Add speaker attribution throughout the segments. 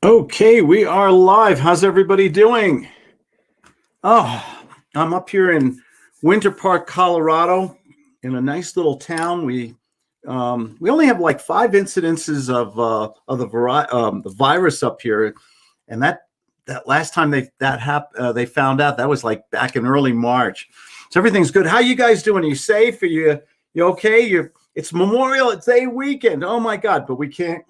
Speaker 1: Okay, we are live. How's everybody doing? Oh, I'm up here in Winter Park, Colorado, in a nice little town. We only have like 5 incidences of the virus up here, and that last time they found out, that was like back in early March. So everything's good. How you guys doing? Are you safe? Are you okay? It's Memorial Day weekend. Oh my God! But we can't.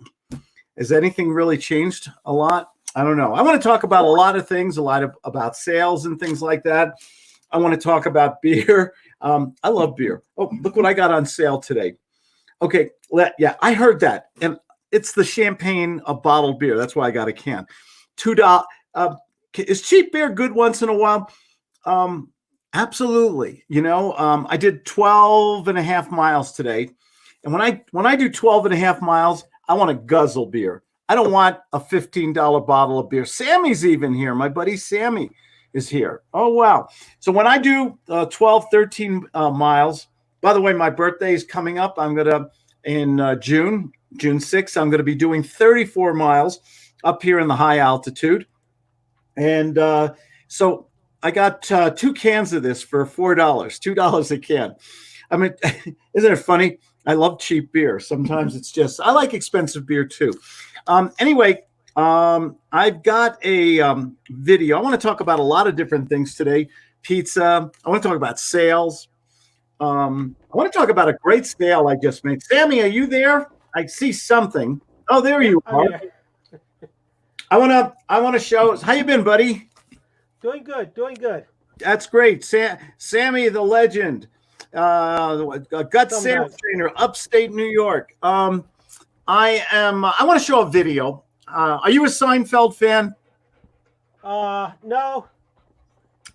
Speaker 1: Has anything really changed a lot? I don't know. I want to talk about a lot of things, about sales and things like that. I want to talk about beer. I love beer. Oh, look what I got on sale today. Okay, yeah, I heard that, and it's the champagne of bottled beer. That's why I got a can. $2. Is cheap beer good once in a while? Absolutely. I did 12 and a half miles today, and when I do 12 and a half miles, I want to guzzle beer. I don't want a $15 bottle of beer. Sammy's even here. My buddy Sammy is here. Oh, wow. So when I do 12, 13 miles, by the way, my birthday is coming up. In June 6th, I'm going to be doing 34 miles up here in the high altitude. And so I got 2 cans of this for $4, $2 a can. I mean, isn't it funny? I love cheap beer. Sometimes I like expensive beer too. Anyway, I've got a video. I want to talk about a lot of different things today. Pizza. I want to talk about sales. I want to talk about a great sale I just made. Sammy, are you there? I see something. Oh, there you are.
Speaker 2: Yeah.
Speaker 1: I want to show. How you been, buddy?
Speaker 2: Doing good.
Speaker 1: That's great. Sammy, the legend. A gut sales trainer, upstate New York. I want to show a video. Are you a Seinfeld fan?
Speaker 2: No.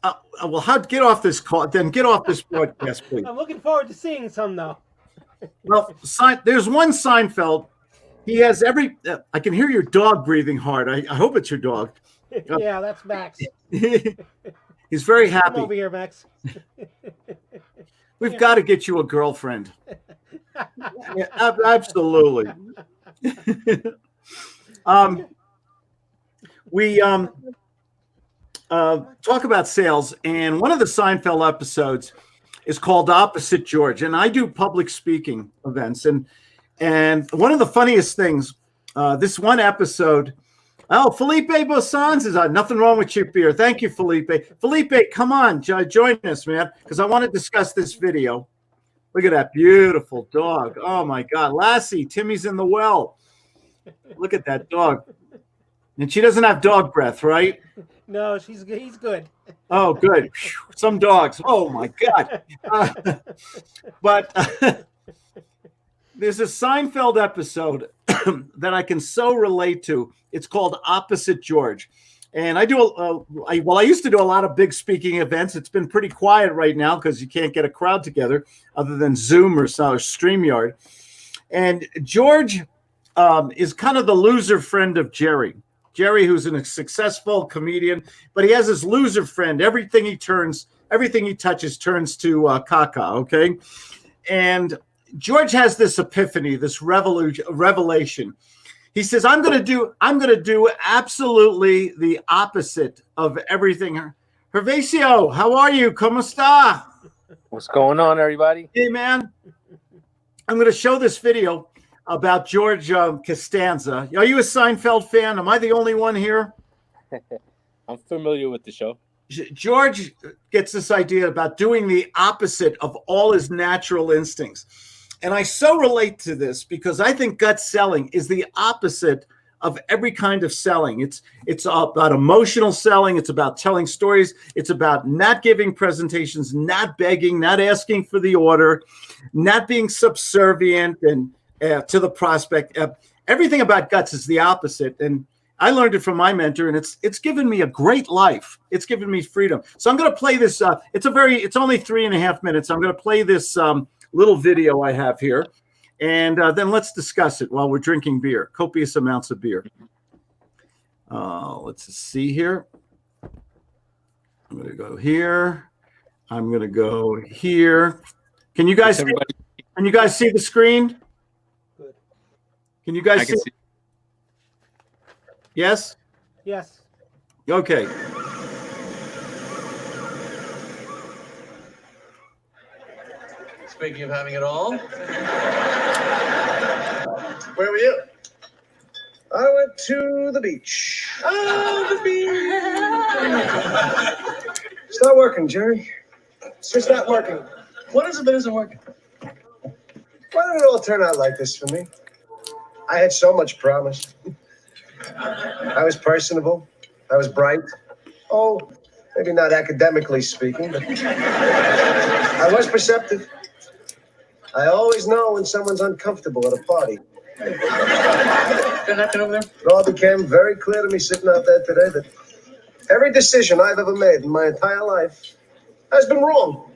Speaker 1: Well, get off this call? Then get off this broadcast, please.
Speaker 2: I'm looking forward to seeing some though.
Speaker 1: Well, there's one Seinfeld. He has I can hear your dog breathing hard. I hope it's your dog.
Speaker 2: Yeah, that's Max.
Speaker 1: He's very happy.
Speaker 2: Come over here, Max.
Speaker 1: We've got to get you a girlfriend. Yeah, absolutely. We talk about sales, and one of the Seinfeld episodes is called Opposite George, and I do public speaking events, and one of the funniest things, this one episode. Oh, Felipe Bosans is on. Nothing wrong with cheap beer. Thank you, Felipe. Felipe, come on, join us, man, because I want to discuss this video. Look at that beautiful dog. Oh, my God. Lassie, Timmy's in the well. Look at that dog. And she doesn't have dog breath, right?
Speaker 2: No, he's good.
Speaker 1: Oh, good. Some dogs. Oh, my God. But there's a Seinfeld episode that I can so relate to. It's called Opposite George. And I used to do a lot of big speaking events. It's been pretty quiet right now because you can't get a crowd together other than Zoom or StreamYard. And George is kind of the loser friend of Jerry. Jerry, who's a successful comedian, but he has this loser friend. Everything he touches turns to caca, okay? And George has this epiphany, this revelation. He says, I'm going to do absolutely the opposite of everything. Hervesio, how are you? ¿Cómo está?
Speaker 3: What's going on, everybody?
Speaker 1: Hey, man. I'm going to show this video about George Costanza. Are you a Seinfeld fan? Am I the only one here?
Speaker 3: I'm familiar with the show.
Speaker 1: George gets this idea about doing the opposite of all his natural instincts. And I so relate to this because I think gut selling is the opposite of every kind of selling. It's about emotional selling. It's about telling stories. It's about not giving presentations, not begging, not asking for the order, not being subservient and to the prospect. Everything about guts is the opposite. And I learned it from my mentor, and it's given me a great life. It's given me freedom. So I'm going to play this. It's only 3.5 minutes. I'm going to play this little video I have here, and then let's discuss it while we're drinking beer, copious amounts of beer. Let's see here. I'm going to go here. I'm going to go here. Can you guys see the screen?
Speaker 2: Good.
Speaker 1: Can you guys see? Yes?
Speaker 2: Yes.
Speaker 1: Okay.
Speaker 4: Speaking of having it all, where were you?
Speaker 5: I went to the beach.
Speaker 4: Oh, the beach.
Speaker 5: It's not working, Jerry. It's just not working.
Speaker 4: What is it that isn't working?
Speaker 5: Why did it all turn out like this for me? I had so much promise. I was personable. I was bright. Oh, maybe not academically speaking, but I was perceptive. I always know when someone's uncomfortable at a party.
Speaker 4: That happen over there?
Speaker 5: It all became very clear to me sitting out there today that every decision I've ever made in my entire life has been wrong.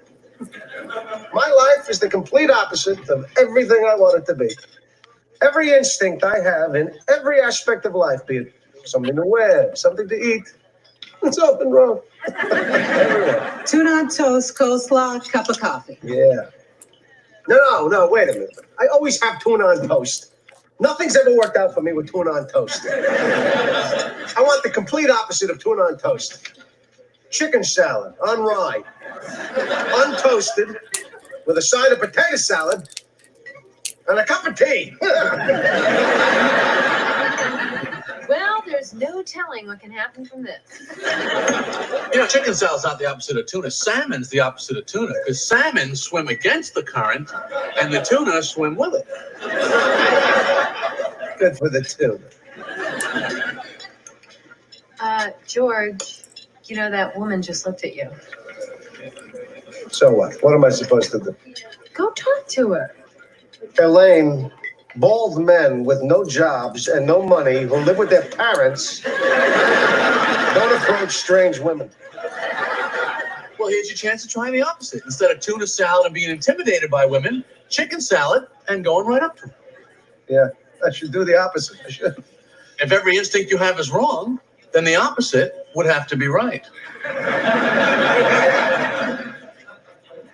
Speaker 5: My life is the complete opposite of everything I want it to be. Every instinct I have in every aspect of life, be it something to wear, something to eat, it's all been wrong. Everywhere.
Speaker 6: Tuna on toast, coleslaw, cup of coffee.
Speaker 5: Yeah. No, wait a minute. I always have tuna on toast. Nothing's ever worked out for me with tuna on toast. I want the complete opposite of tuna on toast. Chicken salad on rye, untoasted, with a side of potato salad and a cup of tea.
Speaker 7: Well, there's no telling what can happen from this.
Speaker 4: You know, chicken salad's not the opposite of tuna. Salmon's the opposite of tuna, because salmon swim against the current, and the tuna swim with it.
Speaker 5: Good for the tuna.
Speaker 7: George, you know that woman just looked at you.
Speaker 5: So what? What am I supposed to do?
Speaker 7: Go talk to her.
Speaker 5: Elaine, bald men with no jobs and no money who live with their parents don't approach strange women.
Speaker 4: Well, here's your chance to try the opposite. Instead of tuna salad and being intimidated by women, chicken salad and going right up to them.
Speaker 5: Yeah, I should do the opposite. I should.
Speaker 4: If every instinct you have is wrong, then the opposite would have to be right.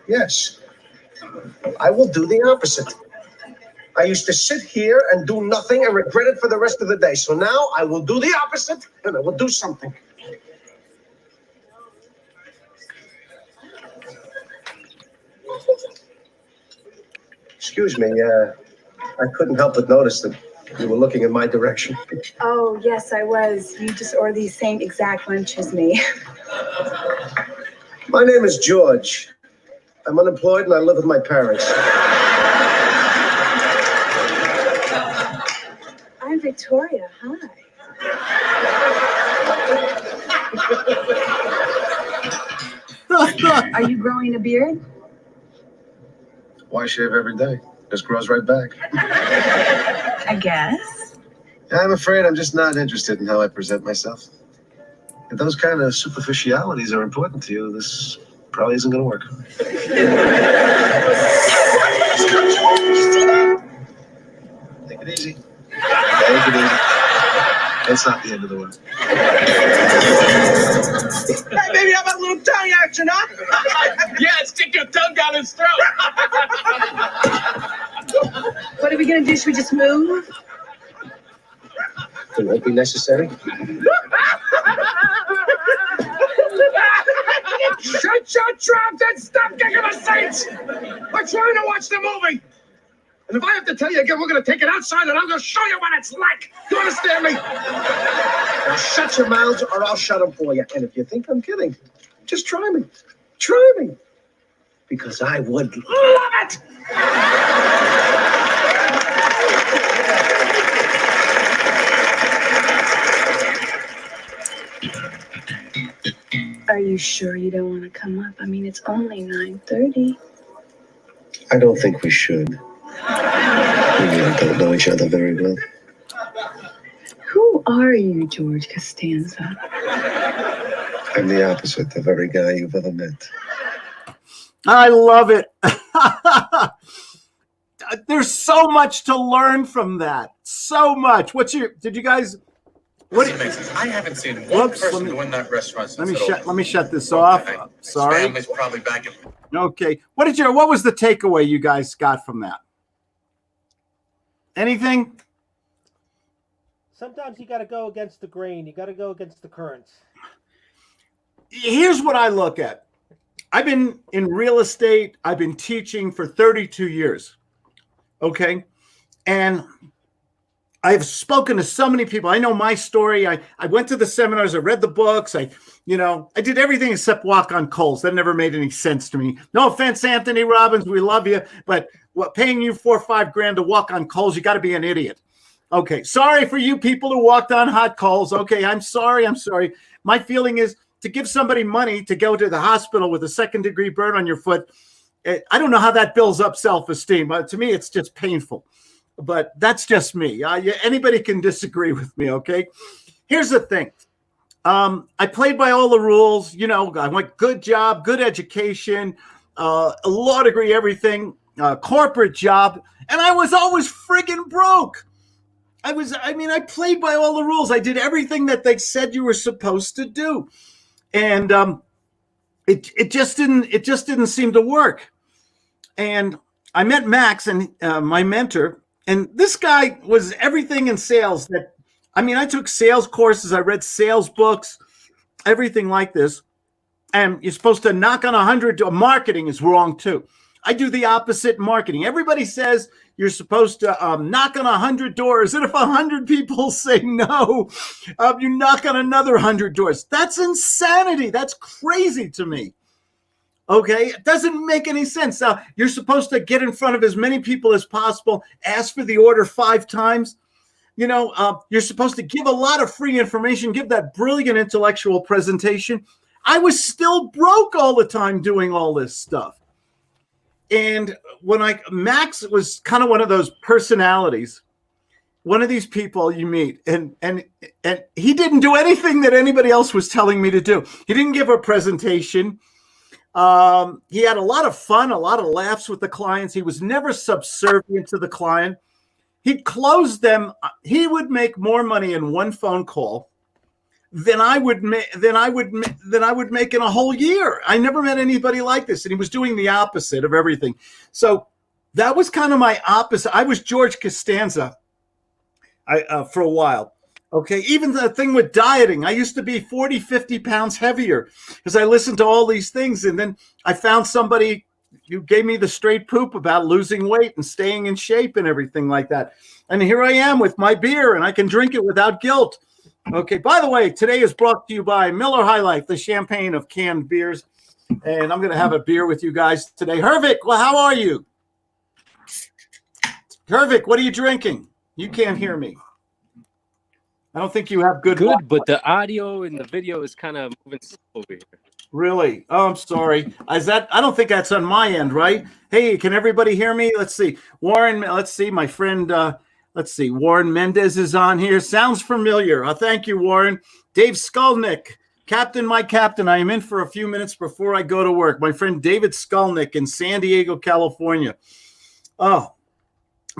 Speaker 5: Yes, I will do the opposite. I used to sit here and do nothing and regret it for the rest of the day. So now I will do the opposite and I will do something. Excuse me, I couldn't help but notice that you were looking in my direction.
Speaker 8: Oh, yes, I was. You just ordered the same exact lunch as me.
Speaker 5: My name is George. I'm unemployed and I live with my parents.
Speaker 8: I'm Victoria. Hi. Are you growing a beard?
Speaker 5: Why shave every day? Just grows right back.
Speaker 8: I guess.
Speaker 5: I'm afraid I'm just not interested in how I present myself. If those kind of superficialities are important to you, this probably isn't going to work. Take it easy. Take it easy. It's not the end of the world.
Speaker 4: Hey, baby, how about a little tongue action, huh? Yeah, stick your tongue down his throat.
Speaker 8: What are we going to do? Should we just move?
Speaker 5: It won't be necessary.
Speaker 4: Shut your trap and stop kicking the seats! We're trying to watch the movie! And if I have to tell you again, we're going to take it outside and I'm going to show you what it's like! You understand me?
Speaker 5: Now shut your mouths or I'll shut them for you. And if you think I'm kidding, just try me. Try me. Because I would love it!
Speaker 8: Are you sure you don't want to come up? I mean, it's only 9:30.
Speaker 5: I don't think we should. We really don't know each other very well.
Speaker 8: Who are you, George Costanza?
Speaker 5: I'm the opposite of every guy you've ever met.
Speaker 1: I love it. There's so much to learn from that. So much. Did you guys? What?
Speaker 4: I haven't seen one
Speaker 1: Whoops,
Speaker 4: person
Speaker 1: let me-
Speaker 4: go in that restaurant since
Speaker 1: Let me shut this off.
Speaker 4: His
Speaker 1: Sorry.
Speaker 4: family's probably back in.
Speaker 1: Okay. What was the takeaway you guys got from that? Anything?
Speaker 2: Sometimes you got to go against the grain. You got to go against the currents.
Speaker 1: Here's what I look at. I've been in real estate. I've been teaching for 32 years. Okay. And I've spoken to so many people. I know my story. I went to the seminars. I read the books. I did everything except walk on coals. That never made any sense to me. No offense, Anthony Robbins. We love you. But paying you $4 or $5 grand to walk on coals, you got to be an idiot. Okay. Sorry for you people who walked on hot coals. Okay. I'm sorry. My feeling is to give somebody money to go to the hospital with a 2nd-degree burn on your foot. I don't know how that builds up self-esteem. To me, it's just painful. But that's just me. Anybody can disagree with me, okay? Here's the thing. I played by all the rules. I went good job, good education, a law degree, everything, corporate job, and I was always friggin' broke. I played by all the rules. I did everything that they said you were supposed to do. And it just didn't seem to work. And I met Max, and my mentor. And this guy was everything in sales. I took sales courses. I read sales books, everything like this. And you're supposed to knock on 100. Marketing is wrong too. I do the opposite marketing. Everybody says you're supposed to knock on 100 doors. And if 100 people say no, you knock on another 100 doors. That's insanity. That's crazy to me. Okay, it doesn't make any sense. You're supposed to get in front of as many people as possible, ask for the order 5 times. You're supposed to give a lot of free information, give that brilliant intellectual presentation. I was still broke all the time doing all this stuff. And Max was kind of one of those personalities, one of these people you meet, and he didn't do anything that anybody else was telling me to do. He didn't give a presentation. He had a lot of fun, a lot of laughs with the clients. He was never subservient to the client. He'd close them. He would make more money in one phone call than I would make in a whole year. I never met anybody like this. And he was doing the opposite of everything. So that was kind of my opposite. I was George Costanza for a while. Okay, even the thing with dieting, I used to be 40, 50 pounds heavier because I listened to all these things. And then I found somebody who gave me the straight poop about losing weight and staying in shape and everything like that. And here I am with my beer, and I can drink it without guilt. Okay, by the way, today is brought to you by Miller High Life, the champagne of canned beers. And I'm going to have a beer with you guys today. Hervik, well, how are you? Hervik, what are you drinking? You can't hear me. I don't think you have good.
Speaker 3: But the audio and the video is kind of moving slow over here.
Speaker 1: Really? Oh, I'm sorry. I don't think that's on my end, right? Hey, can everybody hear me? Let's see. Warren, let's see. My friend, Warren Mendez is on here. Sounds familiar. Thank you, Warren. Dave Skolnick, my captain. I am in for a few minutes before I go to work. My friend David Skolnick in San Diego, California. Oh,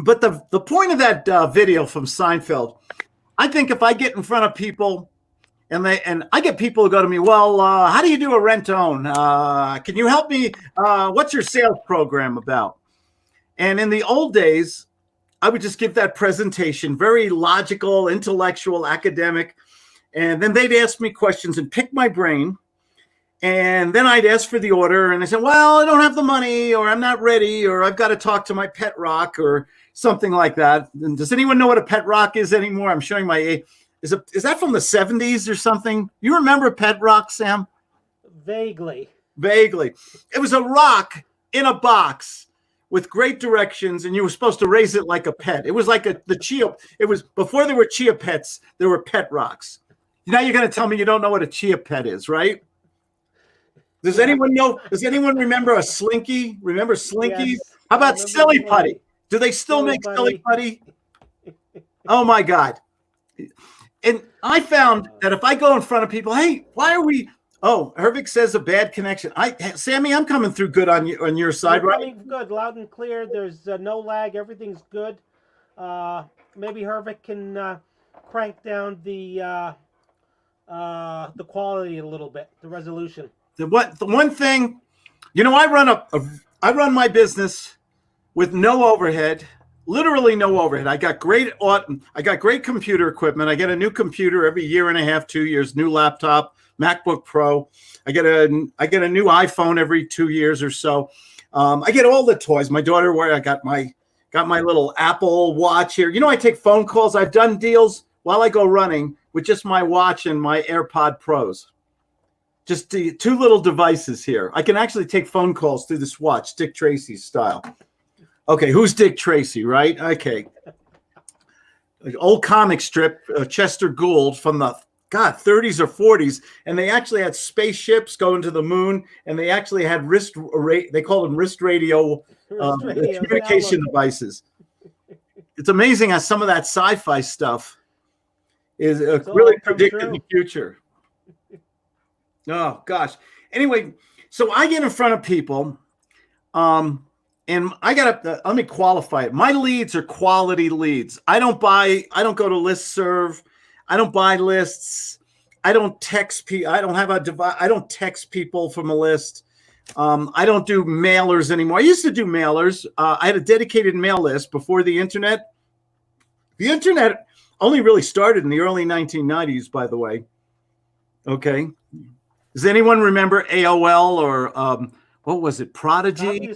Speaker 1: but the point of that video from Seinfeld, I think if I get in front of people and I get people who go to me, well, how do you do a rent-to-own? Can you help me? What's your sales program about? And in the old days, I would just give that presentation, very logical, intellectual, academic. And then they'd ask me questions and pick my brain. And then I'd ask for the order. And I said, well, I don't have the money, or I'm not ready, or I've got to talk to my pet rock or something like that. And does anyone know what a pet rock is anymore? I'm showing my age. Is that from the 70s or something? You remember pet rock, Sam?
Speaker 2: Vaguely.
Speaker 1: It was a rock in a box with great directions, and you were supposed to raise it like a pet. It was like the chia. It was before there were chia pets. There were pet rocks. Now you're going to tell me you don't know what a chia pet is, right? Does anyone know? Does anyone remember a Slinky? Remember Slinkies?
Speaker 2: Yes.
Speaker 1: How about Silly Putty? Do they still make Silly Putty? Oh my God. And I found that if I go in front of people, hey, why are we? Oh, Hervik says a bad connection. Sammy, I'm coming through good on your side,
Speaker 2: You're
Speaker 1: right?
Speaker 2: coming good, loud and clear. There's no lag. Everything's good. Maybe Hervik can crank down the quality a little bit, the resolution.
Speaker 1: The one thing, I run my business with no overhead, literally no overhead. I got great computer equipment. I get a new computer every year and a half, 2 years, new laptop, MacBook Pro. I get a new iPhone every 2 years or so. I get all the toys. My daughter I got my little Apple Watch here. You know, I take phone calls. I've done deals while I go running with just my watch and my AirPod Pros. Just the two little devices here. I can actually take phone calls through this watch, Dick Tracy style. Okay, who's Dick Tracy, right? Okay. Like old comic strip, Chester Gould from the 30s or 40s, and they actually had spaceships going to the moon, and they actually had they called them wrist radio communication devices. It's amazing how some of that sci-fi stuff is really predicting the future. Oh gosh. Anyway, so I get in front of people, and I gotta let me qualify it. My leads are quality leads. I don't go to listserv. I don't buy lists. I don't text people. I don't text people from a list. I don't do mailers anymore. I used to do mailers. I had a dedicated mail list before the internet. The internet only really started in the early 1990s, by the way. Okay. Does anyone remember AOL or what was it? Prodigy?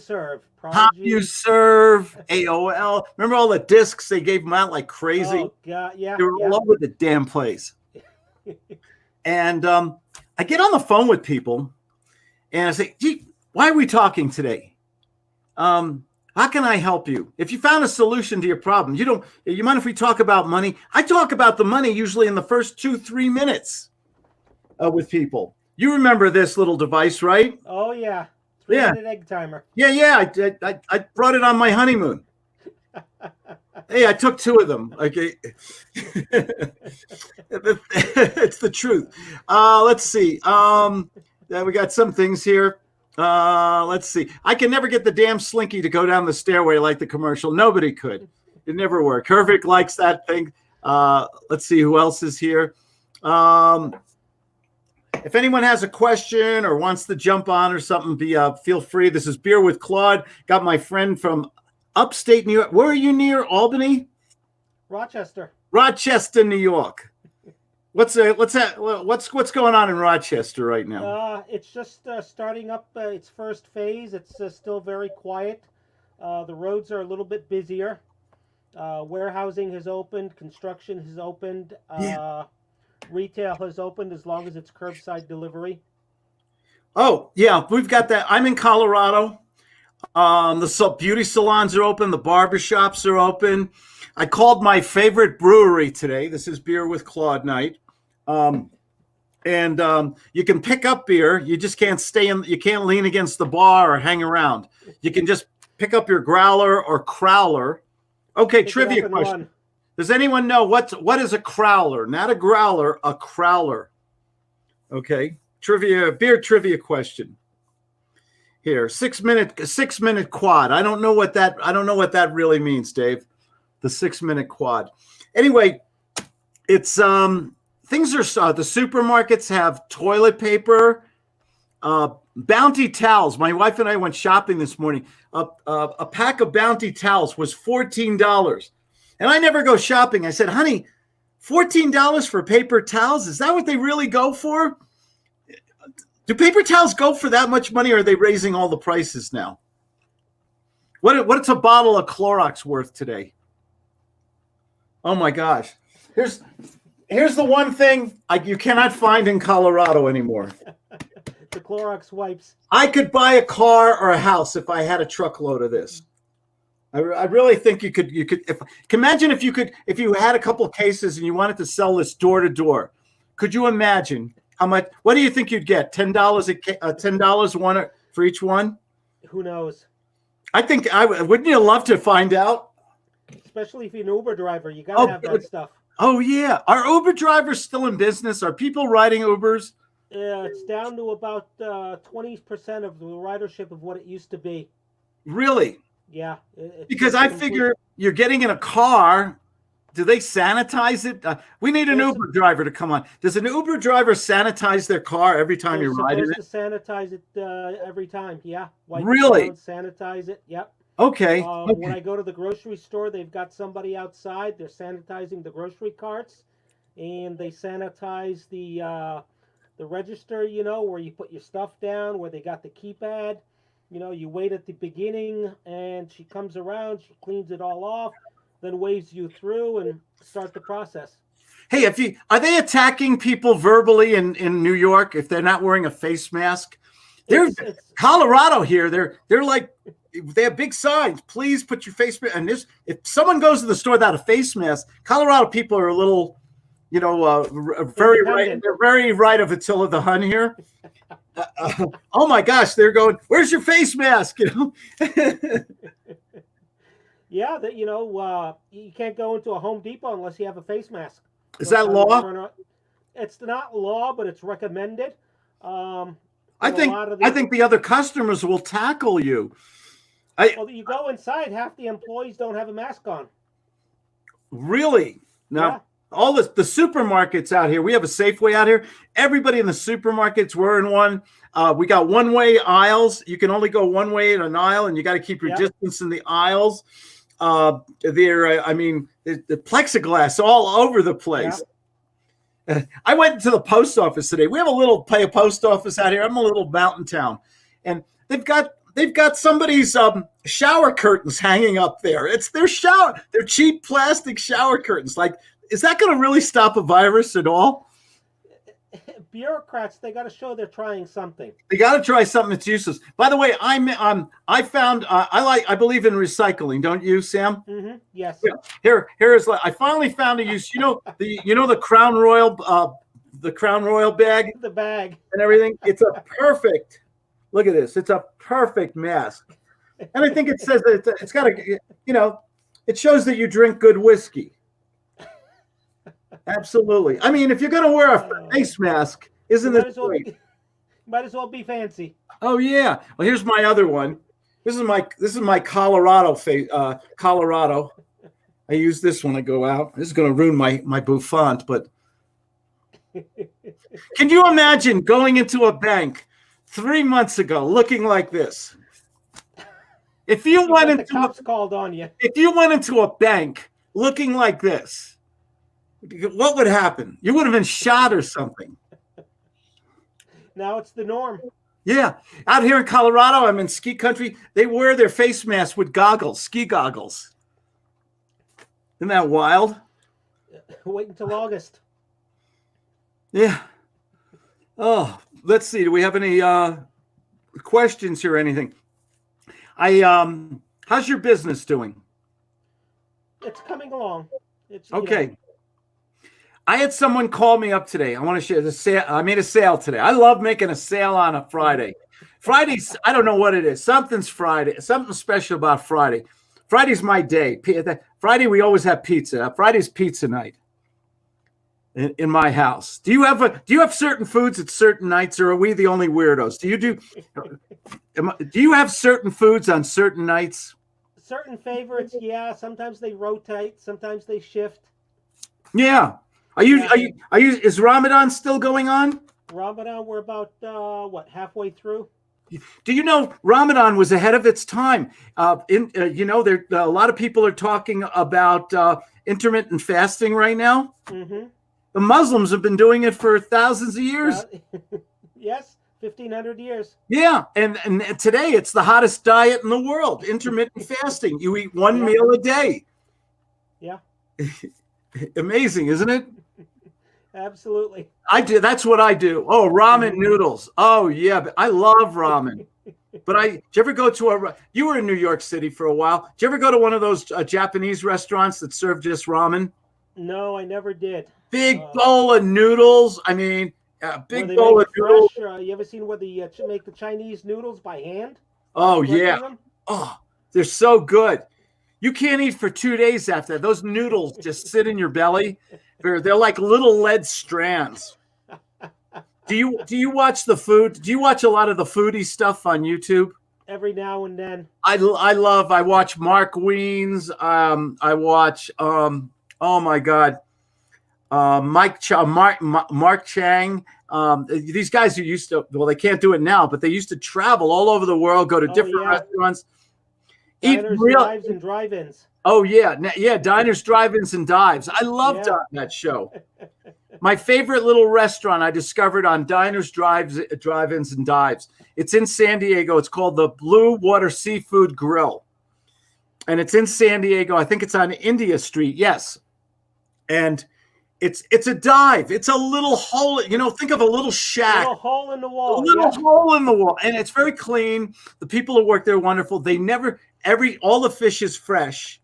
Speaker 1: CompuServe, AOL. Remember all the discs they gave them out like crazy?
Speaker 2: Oh, God, yeah.
Speaker 1: They were all over the damn place. And I get on the phone with people and I say, gee, why are we talking today? How can I help you? If you found a solution to your problem, you mind if we talk about money? I talk about the money usually in the first 2-3 minutes with people. You remember this little device, right?
Speaker 2: Oh, yeah. 3-minute egg timer.
Speaker 1: Yeah. I brought it on my honeymoon. Hey, I took 2 of them. Okay. It's the truth. Let's see. We got some things here. Let's see. I can never get the damn slinky to go down the stairway like the commercial. Nobody could. It never worked. Hervik likes that thing. Let's see who else is here. If anyone has a question or wants to jump on or something, feel free. This is Beer with Claude. Got my friend from upstate New York. Where are you near? Albany?
Speaker 2: Rochester,
Speaker 1: New York. What's going on in Rochester right now?
Speaker 2: It's just starting up its first phase. It's still very quiet. The roads are a little bit busier. Warehousing has opened. Construction has opened. Retail has opened as long as it's curbside delivery.
Speaker 1: Oh, yeah, we've got that. I'm in Colorado. The beauty salons are open. The barbershops are open. I called my favorite brewery today. This is Beer with Claude night. You can pick up beer. You just can't you can't lean against the bar or hang around. You can just pick up your growler or crowler. Okay, trivia question. Does anyone know what is a crowler? Not a growler, a crowler. Okay. Beer trivia question. Here, 6 minute quad. I don't know what that really means, Dave. The 6 minute quad. Anyway, it's things are the supermarkets have toilet paper, Bounty towels. My wife and I went shopping this morning. A pack of Bounty towels was $14. And I never go shopping. I said, honey, $14 for paper towels? Is that what they really go for? Do paper towels go for that much money, or are they raising all the prices now? What's a bottle of Clorox worth today? Oh my gosh. Here's the one thing you cannot find in Colorado anymore.
Speaker 2: The Clorox wipes.
Speaker 1: I could buy a car or a house if I had a truckload of this. I really think you could imagine if you had a couple of cases and you wanted to sell this door to door. Could you imagine how much? What do you think you'd get? $10 one for each one?
Speaker 2: Who knows?
Speaker 1: I think wouldn't you love to find out?
Speaker 2: Especially if you're an Uber driver, you gotta have that stuff.
Speaker 1: Oh yeah, are Uber drivers still in business? Are people riding Ubers?
Speaker 2: It's down to about 20% of the ridership of what it used to be.
Speaker 1: Really?
Speaker 2: Yeah.
Speaker 1: Because I figure you're getting in a car. Do they sanitize it? We need an Uber driver to come on. Does an Uber driver sanitize their car every time you're riding it?
Speaker 2: They're supposed to sanitize it every time. Yeah.
Speaker 1: Really?
Speaker 2: Sanitize it. Yep.
Speaker 1: Okay.
Speaker 2: When I go to the grocery store, they've got somebody outside. They're sanitizing the grocery carts, and they sanitize the register. You know, where you put your stuff down, where they got the keypad. You know, you wait at the beginning, and she comes around. She cleans it all off, then waves you through and start the process.
Speaker 1: Hey, are they attacking people verbally in New York if they're not wearing a face mask? There's Colorado here. They're like, they have big signs. Please put your face mask. And if someone goes to the store without a face mask, Colorado people are a little, very right. They're very right of Attila the Hun here. Oh my gosh, they're going, where's your face mask?
Speaker 2: Yeah, you can't go into a Home Depot unless you have a face mask.
Speaker 1: Is that law?
Speaker 2: It's not law, but it's recommended.
Speaker 1: I think the other customers will tackle you.
Speaker 2: Well, you go inside, half the employees don't have a mask on.
Speaker 1: Really? Now,
Speaker 2: yeah.
Speaker 1: All the supermarkets out here, we have a Safeway out here. Everybody in the supermarkets wearing one. We got one-way aisles. You can only go one way in an aisle, and you got to keep your distance in the aisles. The plexiglass all over the place. Yeah. I went to the post office today. We have a little post office out here. I'm a little mountain town, and they've got somebody's shower curtains hanging up there. It's their cheap plastic shower curtains. Like, is that going to really stop a virus at all?
Speaker 2: Bureaucrats, they got to show they're trying something.
Speaker 1: They got to try something that's useless. By the way, I believe in recycling. Don't you, Sam?
Speaker 2: Mm-hmm. Yes.
Speaker 1: Yeah. I finally found a use. The Crown Royal, bag.
Speaker 2: The bag
Speaker 1: and everything. It's a perfect. Look at this. It's a perfect mask, and I think it says that it's got it shows that you drink good whiskey. Absolutely. I mean, if you're going to wear a face mask, isn't it great?
Speaker 2: Might as well be fancy.
Speaker 1: Oh yeah. Well, here's my other one. This is my Colorado face. Colorado. I use this when I go out. This is going to ruin my bouffant, but can you imagine going into a bank 3 months ago looking like this? If you went into
Speaker 2: the cops called on you.
Speaker 1: If you went into a bank looking like this, what would happen? You would have been shot or something.
Speaker 2: Now it's the norm.
Speaker 1: Yeah. Out here in Colorado, I'm in ski country. They wear their face masks with ski goggles. Isn't that wild?
Speaker 2: Wait until August.
Speaker 1: Yeah. Oh, let's see. Do we have any questions here or anything? How's your business doing?
Speaker 2: It's coming along. It's
Speaker 1: okay. I had someone call me up today. I want to share the sale. I made a sale today. I love making a sale on a Friday. Fridays, I don't know what it is. Something's Friday. Something special about Friday. Friday's my day. Friday, we always have pizza. Friday's pizza night in my house. Do you have certain foods at certain nights, or are we the only weirdos? Do you have certain foods on certain nights?
Speaker 2: Certain favorites, yeah. Sometimes they rotate. Sometimes they shift.
Speaker 1: Yeah. Is Ramadan still going on?
Speaker 2: Ramadan, we're about halfway through.
Speaker 1: Do you know Ramadan was ahead of its time? A lot of people are talking about intermittent fasting right now.
Speaker 2: Mm-hmm.
Speaker 1: The Muslims have been doing it for thousands of years.
Speaker 2: Yes, 1,500 years.
Speaker 1: Yeah, and today it's the hottest diet in the world. Intermittent fasting. You eat one meal a day.
Speaker 2: Yeah.
Speaker 1: Amazing, isn't it?
Speaker 2: Absolutely.
Speaker 1: I do. That's what I do. Oh, ramen noodles. Oh, yeah. I love ramen. But did you ever go to you were in New York City for a while. Did you ever go to one of those Japanese restaurants that serve just ramen?
Speaker 2: No, I never did.
Speaker 1: Big bowl of noodles. I mean, big bowl of noodles.
Speaker 2: You ever seen where they make the Chinese noodles by hand?
Speaker 1: Oh, yeah. Oh, they're so good. You can't eat for 2 days after that. Those noodles just sit in your belly. They're like little lead strands. Do you watch the food? Do you watch a lot of the foodie stuff on YouTube?
Speaker 2: Every now and then.
Speaker 1: I watch Mark Wiens. I watch oh my God, Mark Chang. These guys who used to, well, they can't do it now, but they used to travel all over the world, go to different restaurants. Eat
Speaker 2: Diners,
Speaker 1: real.
Speaker 2: dives, and drive-ins.
Speaker 1: Oh yeah, yeah. Diners, drive-ins, and dives. I loved
Speaker 2: Yeah.
Speaker 1: that show. My favorite little restaurant I discovered on Diners, Drive-ins, and Dives. It's in San Diego. It's called the Blue Water Seafood Grill. And it's in San Diego. I think it's on India Street. Yes. And it's a dive. It's a little hole. Think of a little shack.
Speaker 2: A little hole in the wall.
Speaker 1: A little hole in the wall. And it's very clean. The people who work there are wonderful. They never, all the fish is fresh.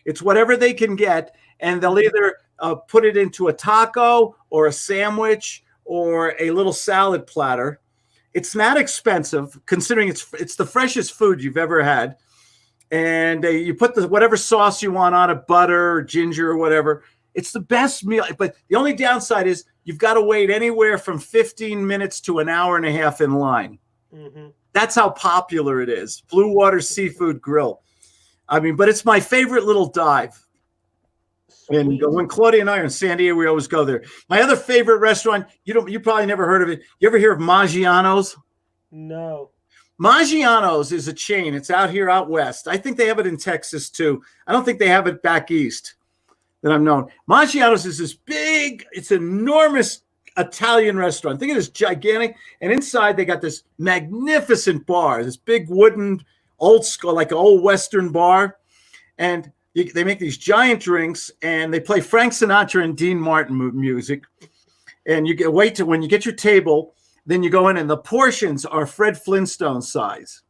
Speaker 1: It's whatever they can get. And they'll either put it into a taco or a sandwich or a little salad platter. It's not expensive considering it's the freshest food you've ever had. And you put whatever sauce you want on it, butter or ginger or whatever. It's the best meal. But the only downside is you've got to wait anywhere from 15 minutes to an hour and a half in line. Mm-hmm. That's how popular it is. Blue Water Seafood Grill. I mean, but it's my favorite little dive.
Speaker 2: Sweet.
Speaker 1: And when Claudia and I are in San Diego, we always go there. My other favorite restaurant, you probably never heard of it. You ever hear of Maggiano's?
Speaker 2: No.
Speaker 1: Maggiano's is a chain. It's out west. I think they have it in Texas too. I don't think they have it back east that I'm known. Maggiano's is this big, it's enormous Italian restaurant. Think of this gigantic, and inside they got this magnificent bar, this big wooden old school, like an old Western bar. And they make these giant drinks, and they play Frank Sinatra and Dean Martin music. And you wait till when you get your table, then you go in, and the portions are Fred Flintstone size.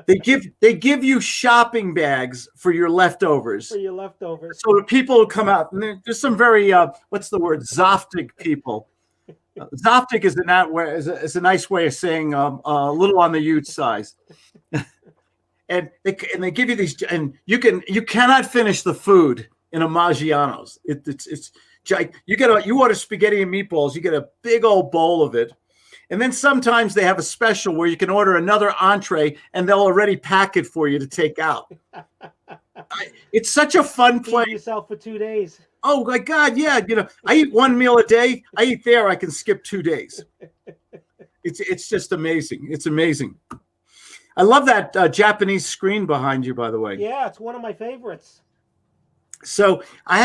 Speaker 1: They give you shopping bags for your leftovers.
Speaker 2: For your leftovers.
Speaker 1: So the people who come out, and there's some very what's the word? Zoftig people. Zoftig is a nice way of saying a little on the huge size. And they give you these, and you cannot finish the food in a Maggiano's. You order spaghetti and meatballs, you get a big old bowl of it, and then sometimes they have a special where you can order another entree, and they'll already pack it for you to take out. It's such a fun place.
Speaker 2: Feed yourself for 2 days.
Speaker 1: Oh my God, yeah. I eat one meal a day. I eat there, I can skip 2 days. It's just amazing. It's amazing. I love that Japanese screen behind you, by the way.
Speaker 2: Yeah, it's one of my favorites.
Speaker 1: So I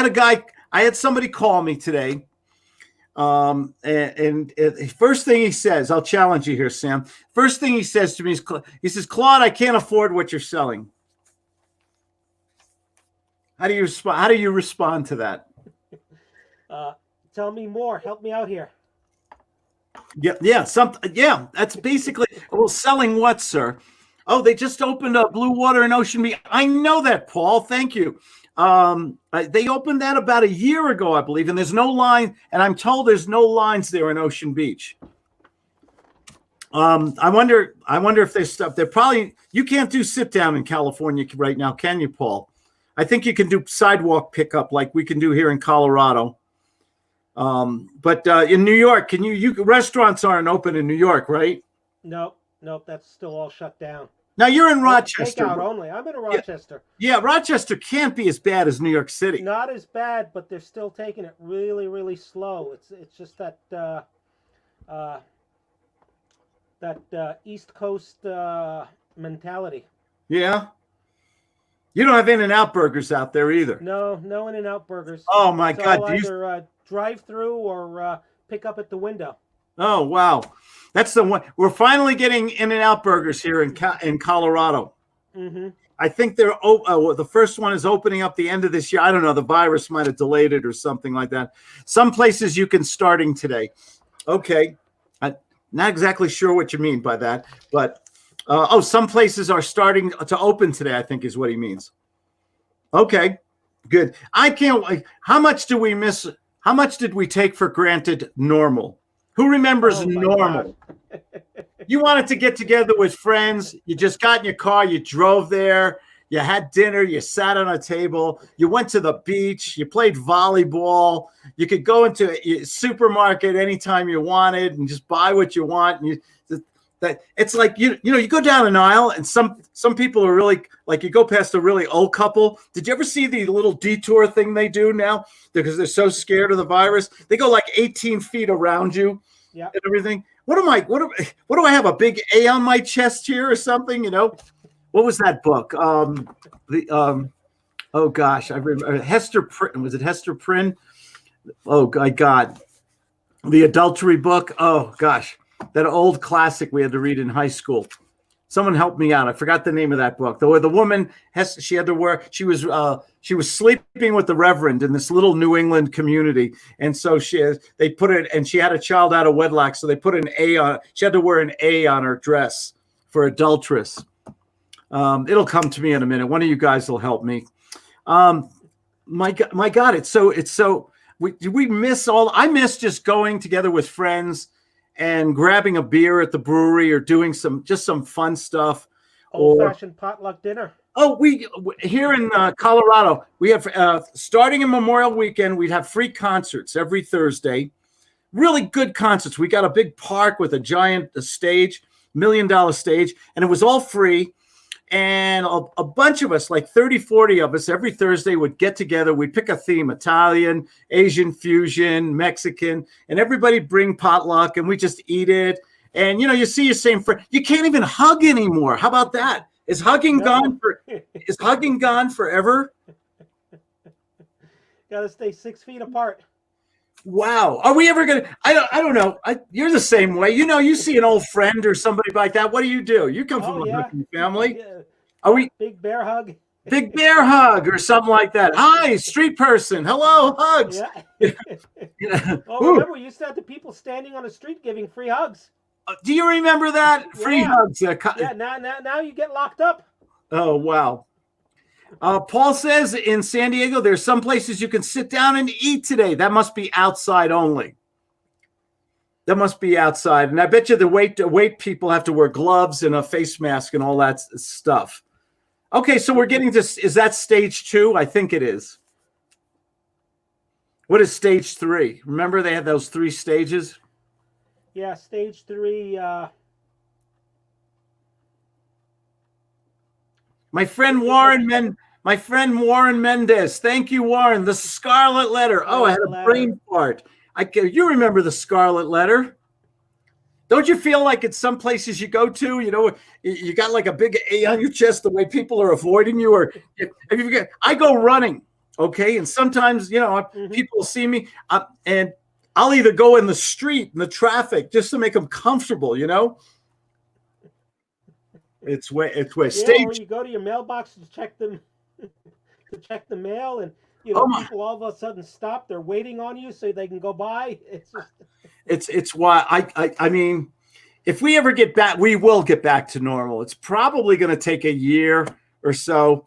Speaker 1: had somebody call me today. And first thing he says, I'll challenge you here, Sam. First thing he says to me is, he says, Claude, I can't afford what you're selling. How do you respond to that?
Speaker 2: Tell me more. Help me out here.
Speaker 1: Yeah. That's basically, well, selling what, sir? Oh, they just opened up Blue Water and Ocean Beach. I know that, Paul. Thank you. They opened that about a year ago, I believe, and there's no line, and I'm told there's no lines there in Ocean Beach. I wonder if they stopped. They're probably, you can't do sit down in California right now, can you, Paul? I think you can do sidewalk pickup like we can do here in Colorado. But in New York, restaurants aren't open in New York, right?
Speaker 2: Nope, that's still all shut down.
Speaker 1: Now you're in Rochester.
Speaker 2: Takeout only. I'm in Rochester.
Speaker 1: Yeah, Rochester can't be as bad as New York City.
Speaker 2: Not as bad, but they're still taking it really, really slow. It's just that East Coast mentality.
Speaker 1: Yeah. You don't have In-N-Out burgers out there either.
Speaker 2: No In-N-Out burgers.
Speaker 1: Oh my God!
Speaker 2: Either drive through or pick up at the window.
Speaker 1: Oh wow, that's the one. We're finally getting In-N-Out burgers here in Colorado. Mm-hmm. I think they're the first one is opening up the end of this year. I don't know. The virus might have delayed it or something like that. Some places you can starting today. Okay, I'm not exactly sure what you mean by that, but some places are starting to open today. I think is what he means. Okay, good. I can't. How much do we miss? How much did we take for granted normal? Who remembers normal? You wanted to get together with friends. You just got in your car. You drove there. You had dinner. You sat on a table. You went to the beach. You played volleyball. You could go into a supermarket anytime you wanted and just buy what you want. And it's like you go down an aisle and some people are really like, you go past a really old couple. Did you ever see the little detour thing they do now because they're so scared of the virus? They go like 18 feet around you and everything. What do I have, a big A on my chest here or something? what was that book? Oh gosh, I remember Hester Prynne. Was it Hester Prynne? Oh my God, the adultery book. Oh gosh, that old classic we had to read in high school. Someone help me out. I forgot the name of that book. The woman she had to wear. She was sleeping with the Reverend in this little New England community, and so they put it. And she had a child out of wedlock, so they put an A on. She had to wear an A on her dress for adulteress. It'll come to me in a minute. One of you guys will help me. My God, it's so. We miss all. I miss just going together with friends and grabbing a beer at the brewery or doing some fun stuff.
Speaker 2: Old-fashioned potluck dinner.
Speaker 1: Oh, we here in Colorado, we have starting in Memorial Weekend, we'd have free concerts every Thursday. Really good concerts. We got a big park with a giant stage, $1 million stage, and it was all free. And a bunch of us, like 30, 40 of us, every Thursday would get together. We'd pick a theme: Italian, Asian fusion, Mexican, and everybody bring potluck and we just eat it. And, you see your same friend. You can't even hug anymore. How about that? Is hugging gone forever?
Speaker 2: Got to stay 6 feet apart.
Speaker 1: Wow. Are we ever going to, I don't know. You're the same way. You see an old friend or somebody like that. What do? You come from a hugging family.
Speaker 2: Yeah.
Speaker 1: Are we
Speaker 2: Big bear hug?
Speaker 1: Big bear hug or something like that. Hi, street person. Hello, hugs.
Speaker 2: Yeah. Oh, remember, we used to have the people standing on the street giving free hugs.
Speaker 1: Do you remember that? Free hugs.
Speaker 2: Yeah, now you get locked up.
Speaker 1: Oh, wow. Paul says in San Diego, there's some places you can sit down and eat today. That must be outside only. That must be outside. And I bet you the wait people have to wear gloves and a face mask and all that stuff. Okay, so we're getting to, is that stage 2? I think it is. What is stage 3? Remember they had those 3 stages?
Speaker 2: Yeah, stage 3.
Speaker 1: My friend Warren Mendez. Thank you, Warren. The Scarlet Letter. Oh, I had a brain fart. You remember the Scarlet Letter? Don't you feel like it's some places you go to, you got like a big A on your chest, the way people are avoiding you, or if you forget, I go running, okay, and sometimes people see me, and I'll either go in the street in the traffic just to make them comfortable, It's where
Speaker 2: stage. Or you go to your mailbox to check them, to check the mail, and people all of a sudden stop. They're waiting on you so they can go by. It's just.
Speaker 1: It's why I mean, if we ever get back, we will get back to normal. It's probably going to take a year or so.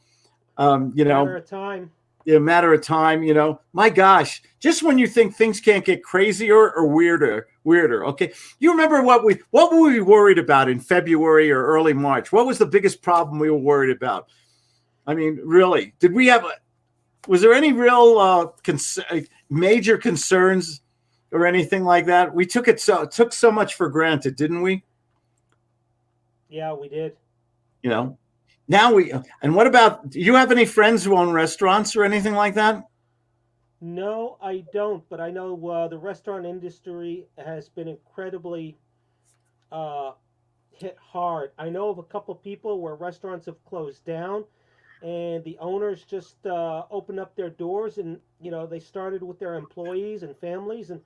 Speaker 1: Matter of time. Yeah, matter of time. My gosh, just when you think things can't get crazier or weirder. Okay, you remember what were we worried about in February or early March? What was the biggest problem we were worried about? I mean, really, was there any real major concerns or anything like that? We took so much for granted, didn't we?
Speaker 2: Yeah, we did.
Speaker 1: Now and what about, do you have any friends who own restaurants or anything like that?
Speaker 2: No, I don't, but I know the restaurant industry has been incredibly hit hard. I know of a couple of people where restaurants have closed down and the owners just opened up their doors, and they started with their employees and families, and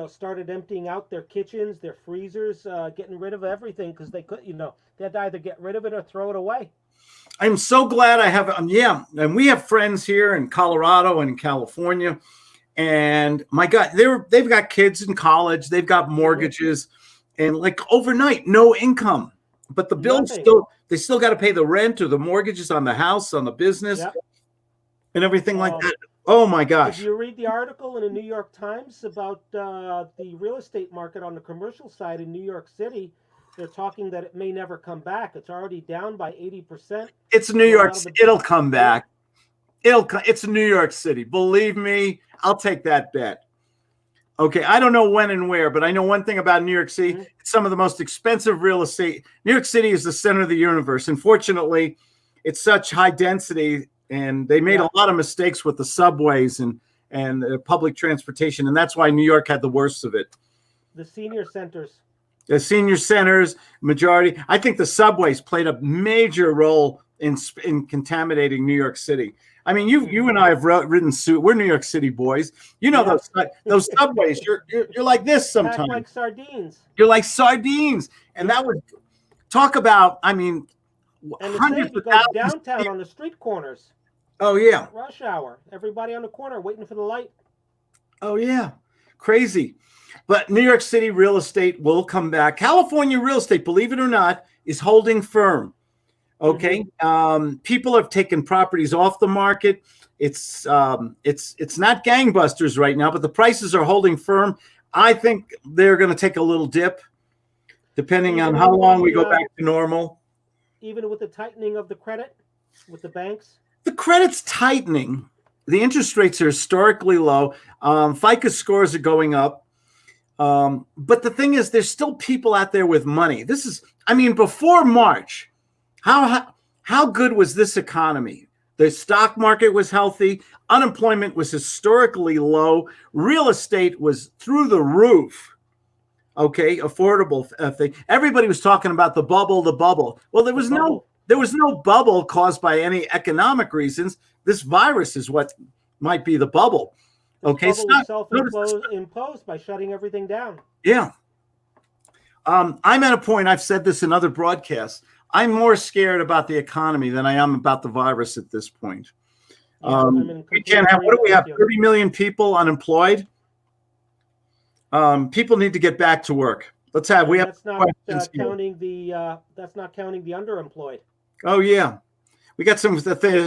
Speaker 2: started emptying out their kitchens, their freezers, getting rid of everything because they could, they had to either get rid of it or throw it away.
Speaker 1: I'm so glad I have, and we have friends here in Colorado and in California, and my God, they've got kids in college, they've got mortgages, and like overnight, no income, but the bills they still got to pay the rent or the mortgages on the house, on the business, and everything like that. Oh my gosh!
Speaker 2: Did you read the article in the New York Times about the real estate market on the commercial side in New York City? They're talking that it may never come back. It's already down by 80%.
Speaker 1: It's New York. It'll come back. It's New York City. Believe me, I'll take that bet. Okay, I don't know when and where, but I know one thing about New York City. Mm-hmm. It's some of the most expensive real estate. New York City is the center of the universe. Unfortunately, it's such high density, and they made a lot of mistakes with the subways and public transportation, and that's why New York had the worst of it.
Speaker 2: The senior centers.
Speaker 1: The senior centers, majority. I think the subways played a major role in contaminating New York City. I mean, you and I have ridden suit. We're New York City boys. You know those subways. You're like this sometimes.
Speaker 2: Packed like sardines.
Speaker 1: You're like sardines, and that would talk about. I mean,
Speaker 2: and the
Speaker 1: hundreds
Speaker 2: same
Speaker 1: of
Speaker 2: goes
Speaker 1: thousands.
Speaker 2: downtown on the street corners.
Speaker 1: Oh yeah,
Speaker 2: rush hour. Everybody on the corner waiting for the light.
Speaker 1: Oh yeah, crazy. But New York City real estate will come back. California real estate, believe it or not, is holding firm. Okay, people have taken properties off the market. It's not gangbusters right now, but the prices are holding firm. I think they're going to take a little dip, depending on how long we go back to normal.
Speaker 2: Even with the tightening of the credit with the banks,
Speaker 1: the credit's tightening. The interest rates are historically low. FICO scores are going up. But the thing is, there's still people out there with money. This is, I mean, before March. How good was this economy? The stock market was healthy. Unemployment was historically low. Real estate was through the roof. Okay, affordable thing. Everybody was talking about the bubble. Well, there was no bubble caused by any economic reasons. This virus is what might be the bubble. Okay,
Speaker 2: self-imposed by shutting everything down.
Speaker 1: Yeah. I'm at a point. I've said this in other broadcasts. I'm more scared about the economy than I am about the virus at this point. We can't have, what do we have, 30 million people unemployed? People need to get back to work. That's not
Speaker 2: counting the underemployed.
Speaker 1: Oh, yeah. We got some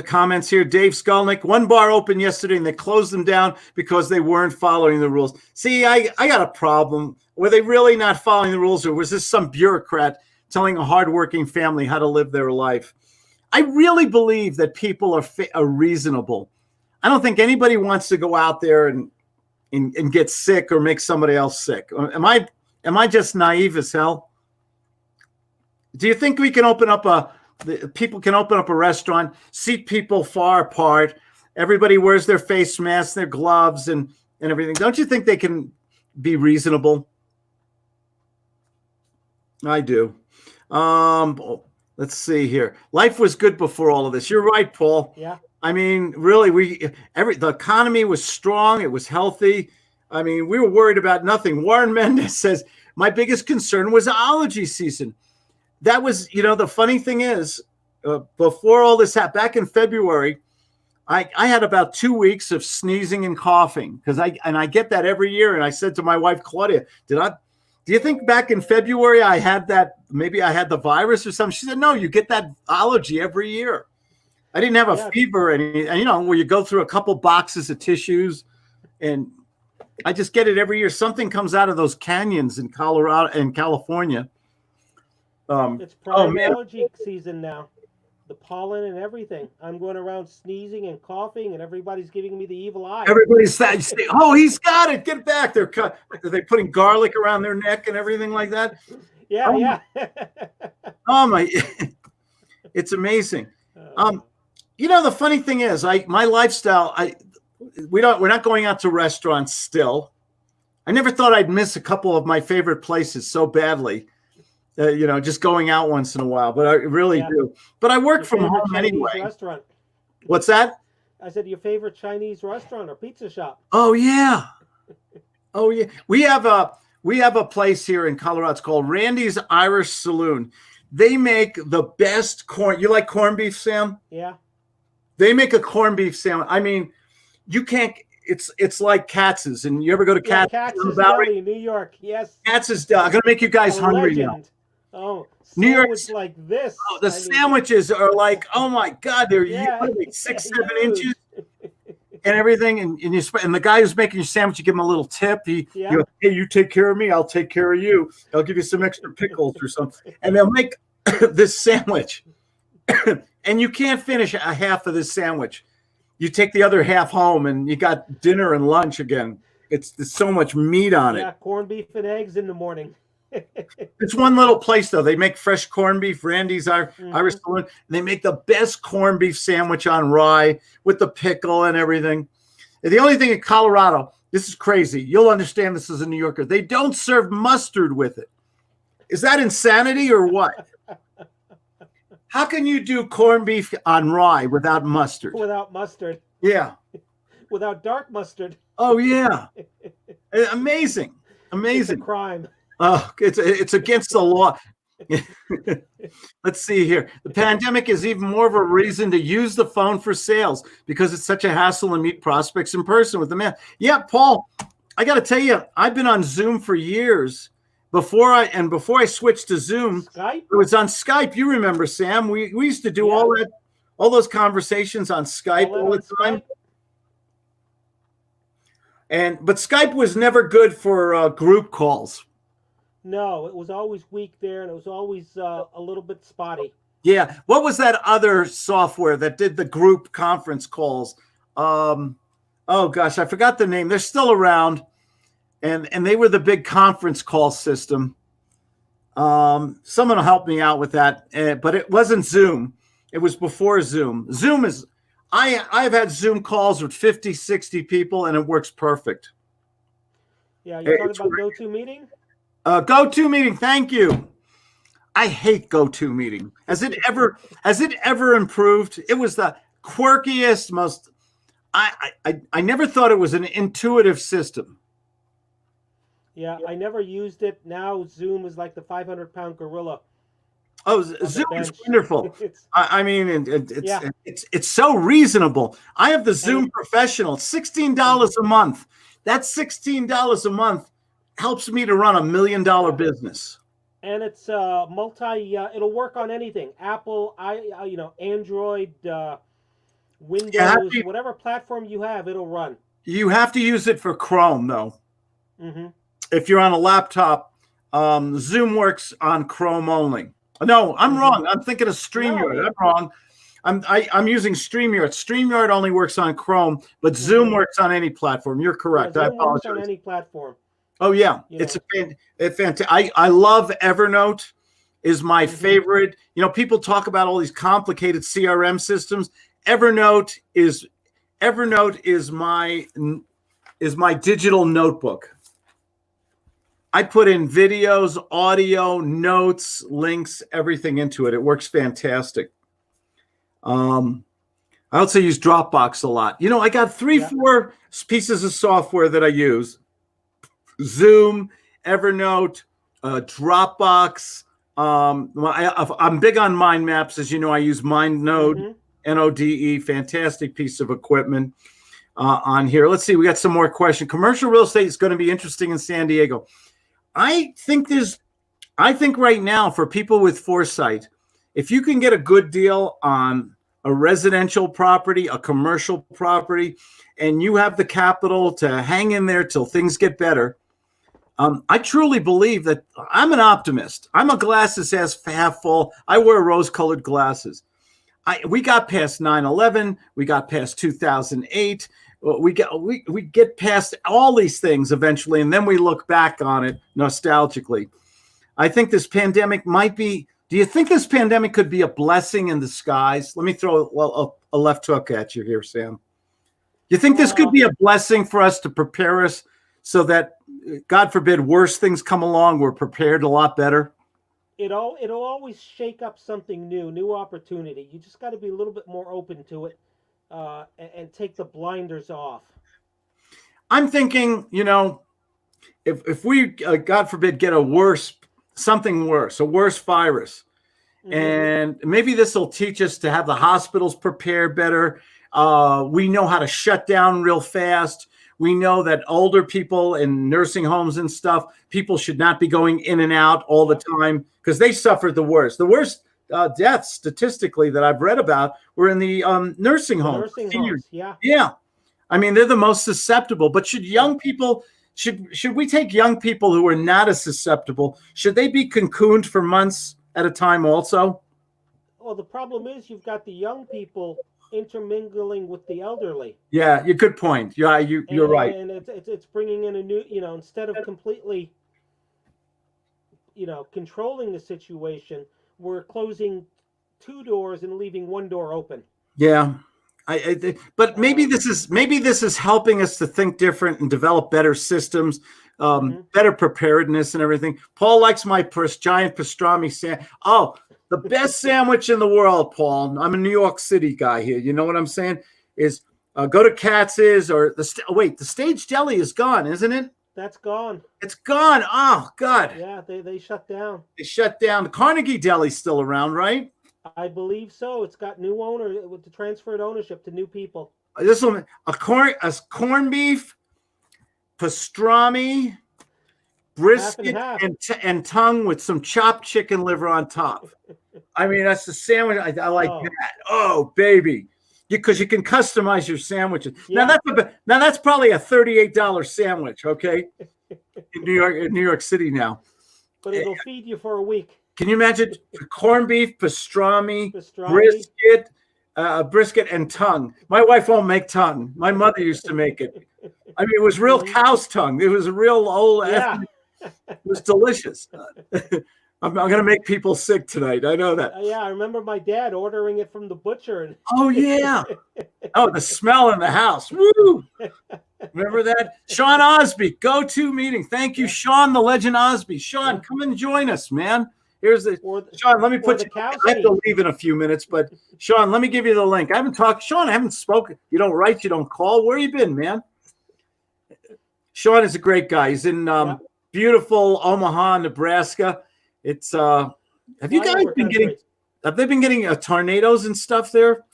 Speaker 1: comments here. Dave Skolnick, one bar opened yesterday and they closed them down because they weren't following the rules. See, I got a problem. Were they really not following the rules, or was this some bureaucrat telling a hardworking family how to live their life? I really believe that people are reasonable. I don't think anybody wants to go out there and get sick or make somebody else sick. Am I just naive as hell? Do you think we can people can open up a restaurant, seat people far apart, everybody wears their face masks, their gloves and everything? Don't you think they can be reasonable? I do. Let's see here. Life was good before all of this. You're right, Paul.
Speaker 2: Yeah.
Speaker 1: I mean, really, the economy was strong. It was healthy. I mean, we were worried about nothing. Warren Mendez says, my biggest concern was allergy season. That was, the funny thing is, before all this happened, back in February, I had about 2 weeks of sneezing and coughing because I get that every year. And I said to my wife, Claudia, do you think back in February I had that? Maybe I had the virus or something. She said, no, you get that allergy every year. I didn't have a fever where you go through a couple boxes of tissues, and I just get it every year. Something comes out of those canyons in Colorado and California.
Speaker 2: It's prime allergy season now. The pollen and everything. I'm going around sneezing and coughing, and everybody's giving me the evil eye.
Speaker 1: Everybody's saying, "Oh, he's got it. Get back." Are they putting garlic around their neck and everything like that?
Speaker 2: Yeah.
Speaker 1: Oh my! It's amazing. The funny thing is, my lifestyle. We're not going out to restaurants still. I never thought I'd miss a couple of my favorite places so badly. Just going out once in a while, but I really do. But I work from home anyway.
Speaker 2: Restaurant.
Speaker 1: What's that?
Speaker 2: I said your favorite Chinese restaurant or pizza shop.
Speaker 1: Oh yeah. We have a place here in Colorado. It's called Randy's Irish Saloon. They make the best corn. You like corned beef, Sam?
Speaker 2: Yeah.
Speaker 1: They make a corned beef sandwich. I mean, you can't. It's like Katz's. And you ever go to Katz's?
Speaker 2: Katz's Deli, New York. Yes.
Speaker 1: Katz's Deli. I'm gonna make you guys hungry now.
Speaker 2: Oh,
Speaker 1: New York's
Speaker 2: like this.
Speaker 1: Oh, the sandwiches are like, oh my God, they're 6-7 inches and everything. And the guy who's making your sandwich, you give him a little tip. You go, hey, you take care of me, I'll take care of you. I'll give you some extra pickles or something. And they'll make this sandwich. And you can't finish a half of this sandwich. You take the other half home and you got dinner and lunch again. There's so much meat on it.
Speaker 2: Yeah, corned beef and eggs in the morning.
Speaker 1: It's one little place though. They make fresh corned beef. Randy's Irish Saloon. They make the best corned beef sandwich on rye with the pickle and everything. And the only thing in Colorado, this is crazy. You'll understand this as a New Yorker. They don't serve mustard with it. Is that insanity or what? How can you do corned beef on rye without mustard?
Speaker 2: Without mustard.
Speaker 1: Yeah.
Speaker 2: Without dark mustard.
Speaker 1: Oh yeah. Amazing.
Speaker 2: It's a
Speaker 1: Amazing.
Speaker 2: crime.
Speaker 1: Oh, it's against the law. Let's see here. The pandemic is even more of a reason to use the phone for sales because it's such a hassle to meet prospects in person with the man. Yeah, Paul, I got to tell you, I've been on Zoom for years. Before I switched to Zoom,
Speaker 2: Skype?
Speaker 1: it was on Skype. You remember, Sam? We used to do all those conversations on Skype all the time. But Skype was never good for group calls.
Speaker 2: No, it was always weak there, and it was always a little bit spotty.
Speaker 1: Yeah. What was that other software that did the group conference calls? Oh gosh, I forgot the name. They're still around, and they were the big conference call system. Someone will help me out with that, but it wasn't Zoom. It was before Zoom. Zoom is. I've had Zoom calls with 50, 60 people, and it works perfect.
Speaker 2: Yeah, you're talking about GoToMeeting?
Speaker 1: GoToMeeting, thank you. I hate GoToMeeting. Has it ever improved? It was the quirkiest, most. I never thought it was an intuitive system.
Speaker 2: Yeah, I never used it. Now Zoom is like the 500-pound gorilla.
Speaker 1: Oh, Zoom is wonderful. I mean,
Speaker 2: Yeah.
Speaker 1: it's so reasonable. I have the Zoom Professional, $16 a month. That $16 a month helps me to run $1 million business.
Speaker 2: And it's it'll work on anything. Apple, Android, Windows, whatever platform you have, it'll run.
Speaker 1: You have to use it for Chrome, though.
Speaker 2: Mm-hmm.
Speaker 1: If you're on a laptop, Zoom works on Chrome only. No, I'm wrong. I'm thinking of StreamYard.
Speaker 2: No.
Speaker 1: I'm wrong. I'm using StreamYard. StreamYard only works on Chrome, but Zoom works on any platform. You're correct.
Speaker 2: Yeah,
Speaker 1: I
Speaker 2: Zoom works
Speaker 1: apologize.
Speaker 2: on any platform.
Speaker 1: Oh yeah, it's fantastic. I love Evernote. Is my favorite. You know, people talk about all these complicated CRM systems. Evernote is my digital notebook. I put in videos, audio, notes, links, everything into it. It works fantastic. I also use Dropbox a lot. You know, I got 4 pieces of software that I use. Zoom, Evernote, Dropbox. I'm big on mind maps. As you know, I use MindNode, NODE, fantastic piece of equipment on here. Let's see. We got some more questions. Commercial real estate is going to be interesting in San Diego. I think right now for people with foresight, if you can get a good deal on a residential property, a commercial property, and you have the capital to hang in there till things get better, I truly believe that I'm an optimist. I'm a glasses half full. I wear rose-colored glasses. We got past 9/11. We got past 2008. We get past all these things eventually, and then we look back on it nostalgically. I think this pandemic might be. Do you think this pandemic could be a blessing in disguise? Let me throw a left hook at you here, Sam. You think this could be a blessing for us to prepare us so that, God forbid, worse things come along, we're prepared a lot better?
Speaker 2: It'll always shake up something new opportunity. You just got to be a little bit more open to it. And take the blinders off.
Speaker 1: I'm thinking, you know, if we, God forbid, get a worse virus, and maybe this will teach us to have the hospitals prepared better. We know how to shut down real fast. We know that older people in nursing homes and stuff, people should not be going in and out all the time because they suffered the worst. The worst deaths statistically that I've read about were in the nursing homes. Yeah. I mean, they're the most susceptible. But should young people, should we take young people who are not as susceptible? Should they be cocooned for months at a time also?
Speaker 2: Well, the problem is you've got the young people intermingling with the elderly.
Speaker 1: Yeah, you're good point. Yeah, you're right.
Speaker 2: And it's bringing in a new, instead of completely, controlling the situation, we're closing 2 doors and leaving 1 door open.
Speaker 1: Yeah, but maybe this is helping us to think different and develop better systems. better preparedness and everything. Paul likes my giant pastrami sandwich. Oh, the best sandwich in the world, Paul. I'm a New York City guy here. You know what I'm saying? Is go to Katz's or the Stage Deli is gone, isn't it?
Speaker 2: That's gone.
Speaker 1: It's gone. Oh God.
Speaker 2: Yeah, they shut down.
Speaker 1: They shut down. The Carnegie Deli's still around, right?
Speaker 2: I believe so. It's got new owner with the transferred ownership to new people.
Speaker 1: This one, a corned beef, pastrami, brisket, and tongue with some chopped chicken liver on top. I mean, that's the sandwich. I like that. Oh, baby. Because you can customize your sandwiches.
Speaker 2: Yeah.
Speaker 1: Now that's probably a $38 sandwich, okay? In New York City now.
Speaker 2: But it'll feed you for a week.
Speaker 1: Can you imagine corned beef, pastrami, brisket, and tongue? My wife won't make tongue. My mother used to make it. I mean, it was real cow's tongue. It was a real old.
Speaker 2: Yeah.
Speaker 1: It was delicious. I'm going to make people sick tonight. I know that.
Speaker 2: Yeah, I remember my dad ordering it from the butcher.
Speaker 1: Oh, yeah. Oh, the smell in the house. Woo! Remember that? Sean Osby, go-to meeting. Thank you, Sean, the legend Osby. Sean, come and join us, man. Here's Sean, let me put you. I have to leave in a few minutes, but Sean, let me give you the link. I haven't talked. Sean, I haven't spoken. You don't write, you don't call. Where you been, man? Sean is a great guy. He's in beautiful Omaha, Nebraska. It's have you guys been getting? Have they been getting tornadoes and stuff there?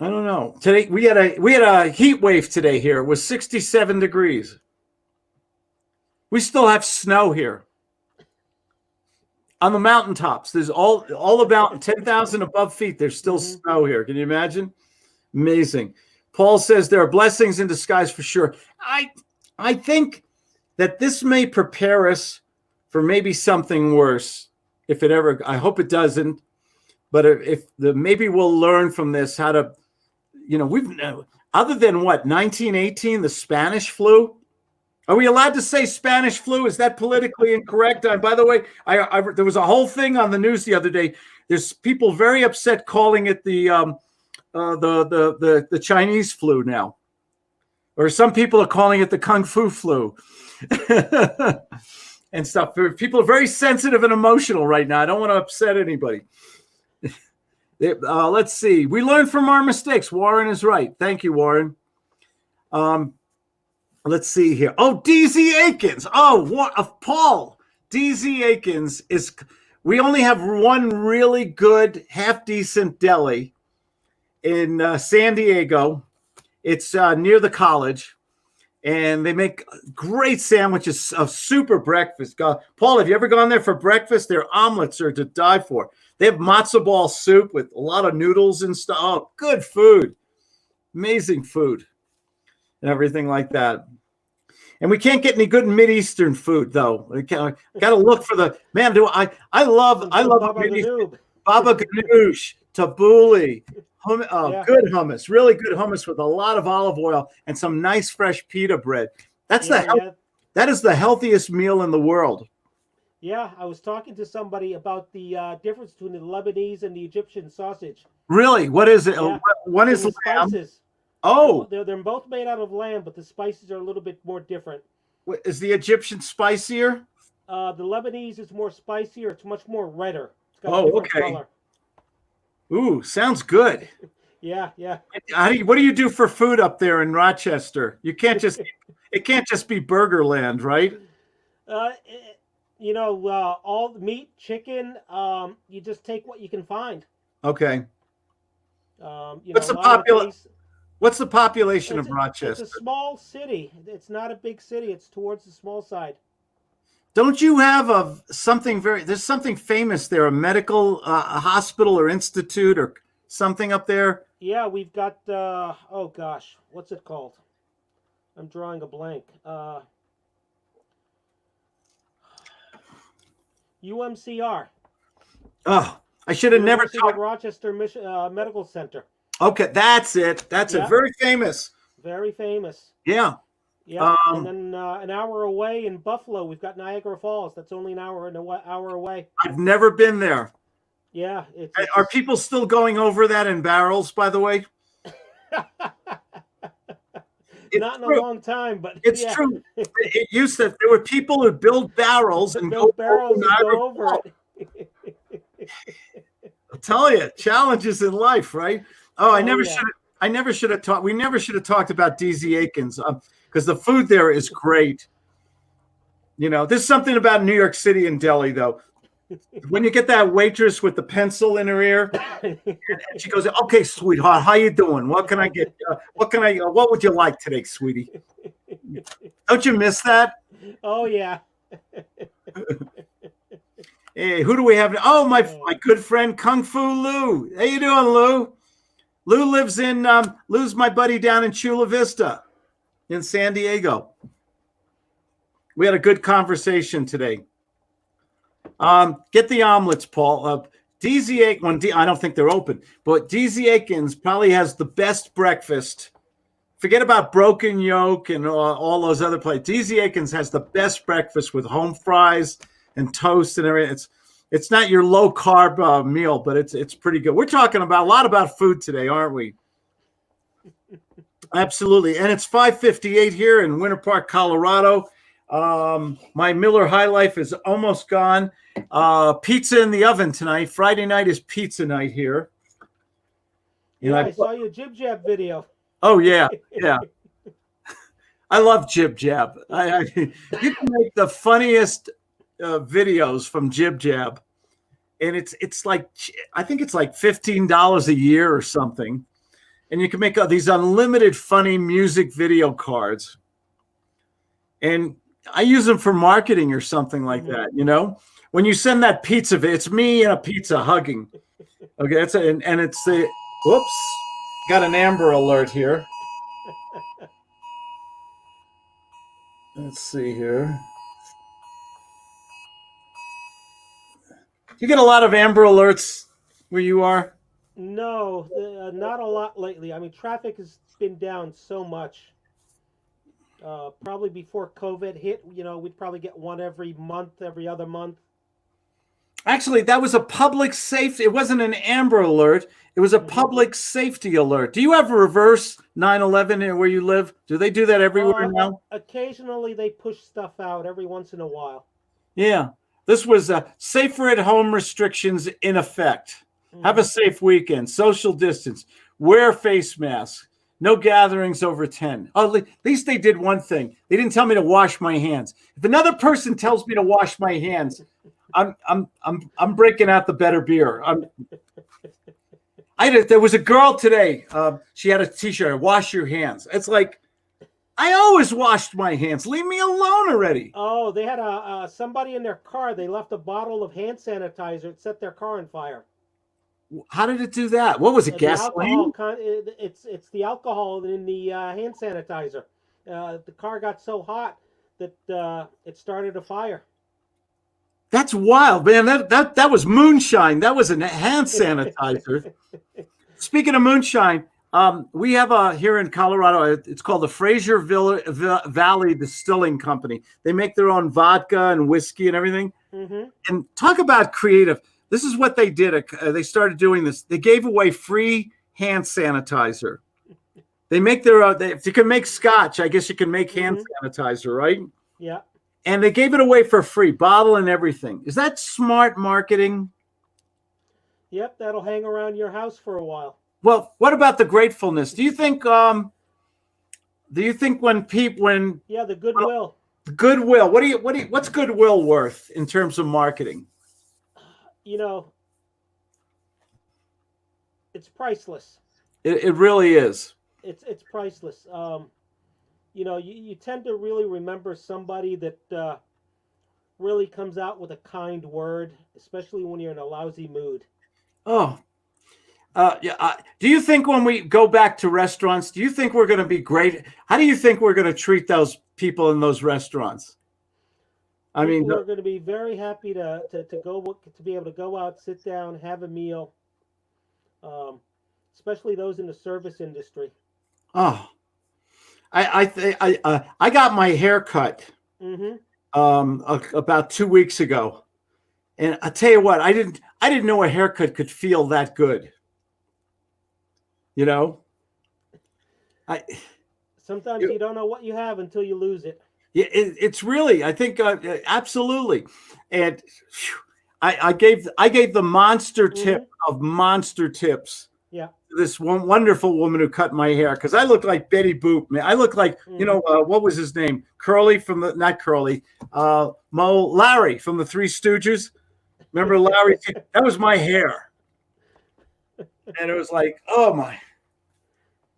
Speaker 1: I don't know. Today we had a heat wave today here. It was 67 degrees. We still have snow here. On the mountaintops, there's all about 10,000 above feet. There's still snow here. Can you imagine? Amazing. Paul says there are blessings in disguise for sure. I think that this may prepare us for maybe something worse. If it ever, I hope it doesn't. But maybe we'll learn from this how to, other than what 1918, the Spanish flu. Are we allowed to say Spanish flu? Is that politically incorrect? By the way, there was a whole thing on the news the other day. There's people very upset calling it the Chinese flu now, or some people are calling it the Kung Fu flu, and stuff. People are very sensitive and emotional right now. I don't want to upset anybody. Let's see. We learn from our mistakes. Warren is right. Thank you, Warren. Let's see here. Oh, DZ Akins. Oh, what of Paul? DZ Akins is. We only have one really good, half decent deli in San Diego. It's near the college, and they make great sandwiches, a super breakfast. Paul, have you ever gone there for breakfast? Their omelets are to die for. They have matzo ball soup with a lot of noodles and stuff. Oh, good food. Amazing food. And everything like that. And we can't get any good Mideastern food though. We got to look for the man. I love Baba Ganoush, tabbouleh, good hummus, really good hummus with a lot of olive oil and some nice fresh pita bread. That is the healthiest meal in the world.
Speaker 2: Yeah, I was talking to somebody about the difference between the Lebanese and the Egyptian sausage. Really?
Speaker 1: What is it?
Speaker 2: Yeah.
Speaker 1: One is lamb.
Speaker 2: Spices.
Speaker 1: Oh,
Speaker 2: they're both made out of lamb, but the spices are a little bit more different.
Speaker 1: Is the Egyptian spicier?
Speaker 2: The Lebanese is more spicier. It's much more redder. It's got a different color.
Speaker 1: Ooh, sounds good.
Speaker 2: Yeah.
Speaker 1: What do you do for food up there in Rochester? You can't just it can't just be Burgerland, right?
Speaker 2: All the meat, chicken. You just take what you can find.
Speaker 1: Okay. What's the population of Rochester?
Speaker 2: It's a small city. It's not a big city. It's towards the small side.
Speaker 1: Don't you have there's something famous there, a medical hospital or institute or something up there?
Speaker 2: Yeah, we've got, what's it called? I'm drawing a blank. UMCR.
Speaker 1: Oh, I should have never
Speaker 2: talked. Rochester Medical Center.
Speaker 1: Okay, that's it. That's it. Very famous.
Speaker 2: Very famous.
Speaker 1: Yeah.
Speaker 2: Yeah. And then an hour away in Buffalo, we've got Niagara Falls. That's only an hour away.
Speaker 1: I've never been there.
Speaker 2: Yeah.
Speaker 1: Are people still going over that in barrels, by the way?
Speaker 2: Not in a long time, but
Speaker 1: It's
Speaker 2: yeah.
Speaker 1: true. It used to. There were people who build barrels and
Speaker 2: Build
Speaker 1: go
Speaker 2: barrels and
Speaker 1: Niagara
Speaker 2: go over
Speaker 1: Falls.
Speaker 2: it.
Speaker 1: I'll tell you, challenges in life, right? Oh, I never
Speaker 2: yeah.
Speaker 1: should. I never should have talked. We never should have talked about DZ Aikens because the food there is great. You know, there's something about New York City and Delhi, though. When you get that waitress with the pencil in her ear, and she goes, "Okay, sweetheart, how you doing? What can I get? What would you like today, sweetie?" Don't you miss that?
Speaker 2: Oh yeah.
Speaker 1: Hey, who do we have? Oh, my good friend Kung Fu Lou. How you doing, Lou? Lou lives in Lou's my buddy down in Chula Vista in San Diego. We had a good conversation today. Get the omelets, Paul. DZ Aikens, I don't think they're open, but DZ Aikens probably has the best breakfast. Forget about Broken Yolk and all those other places. DZ Aikens has the best breakfast with home fries and toast and everything. It's not your low carb meal, but it's pretty good. We're talking about a lot about food today, aren't we? Absolutely. And it's 5:58 here in Winter Park, Colorado. My Miller High Life is almost gone. Pizza in the oven tonight. Friday night is pizza night here.
Speaker 2: Yeah, I saw your Jib Jab video.
Speaker 1: Oh yeah, yeah. I love Jib Jab. You can make the funniest videos from Jib Jab, and it's like I think it's like $15 a year or something, and you can make these unlimited funny music video cards, and I use them for marketing or something like that. You know, when you send that pizza, it's me and a pizza hugging. Okay, and it's the whoops, got an Amber Alert here. Let's see here. You get a lot of Amber Alerts where you are?
Speaker 2: No, not a lot lately. I mean, traffic has been down so much. Probably before COVID hit, we'd probably get one every month, every other month.
Speaker 1: Actually, that was a public safety. It wasn't an Amber Alert. It was a public safety alert. Do you have a reverse 911 where you live? Do they do that everywhere now?
Speaker 2: Occasionally, they push stuff out every once in a while.
Speaker 1: Yeah. This was safer at home restrictions in effect. Have a safe weekend. Social distance. Wear face masks. No gatherings over 10. Oh, at least they did one thing. They didn't tell me to wash my hands. If another person tells me to wash my hands, I'm breaking out the better beer. There was a girl today. She had a T-shirt. Wash your hands. It's like I always washed my hands. Leave me alone already.
Speaker 2: Oh, they had somebody in their car. They left a bottle of hand sanitizer. It set their car on fire.
Speaker 1: How did it do that? What was it? Gasoline?
Speaker 2: It's the alcohol in the hand sanitizer. The car got so hot that it started a fire.
Speaker 1: That's wild, man. That was moonshine. That was a hand sanitizer. Speaking of moonshine, we have here in Colorado, it's called the Fraser Valley Distilling Company. They make their own vodka and whiskey and everything. And talk about creative. This is what they did. They started doing this. They gave away free hand sanitizer. They make their if you can make scotch, I guess you can make hand sanitizer, right?
Speaker 2: Yeah.
Speaker 1: And they gave it away for free, bottle and everything. Is that smart marketing?
Speaker 2: Yep, that'll hang around your house for a while.
Speaker 1: Well, what about the gratefulness? Do you think when
Speaker 2: yeah, the goodwill.
Speaker 1: Goodwill. What's goodwill worth in terms of marketing?
Speaker 2: It's priceless.
Speaker 1: It really is.
Speaker 2: It's priceless. You tend to really remember somebody that really comes out with a kind word, especially when you're in a lousy mood.
Speaker 1: Oh, yeah. Do you think when we go back to restaurants, do you think we're going to be great? How do you think we're going to treat those people in those restaurants? I mean,
Speaker 2: we're going to be very happy to be able to go out, sit down, have a meal. Especially those in the service industry.
Speaker 1: Oh, I got my hair cut about 2 weeks ago, and I tell you what, I didn't know a haircut could feel that good.
Speaker 2: Sometimes you don't know what you have until you lose it.
Speaker 1: Yeah, it's really, I think, absolutely. And phew, I gave the monster tip of monster tips.
Speaker 2: Yeah.
Speaker 1: This one wonderful woman who cut my hair, because I look like Betty Boop, man. I look like, what was his name? Curly from the, not Curly, Larry from the Three Stooges. Remember Larry? That was my hair. And it was like, oh my.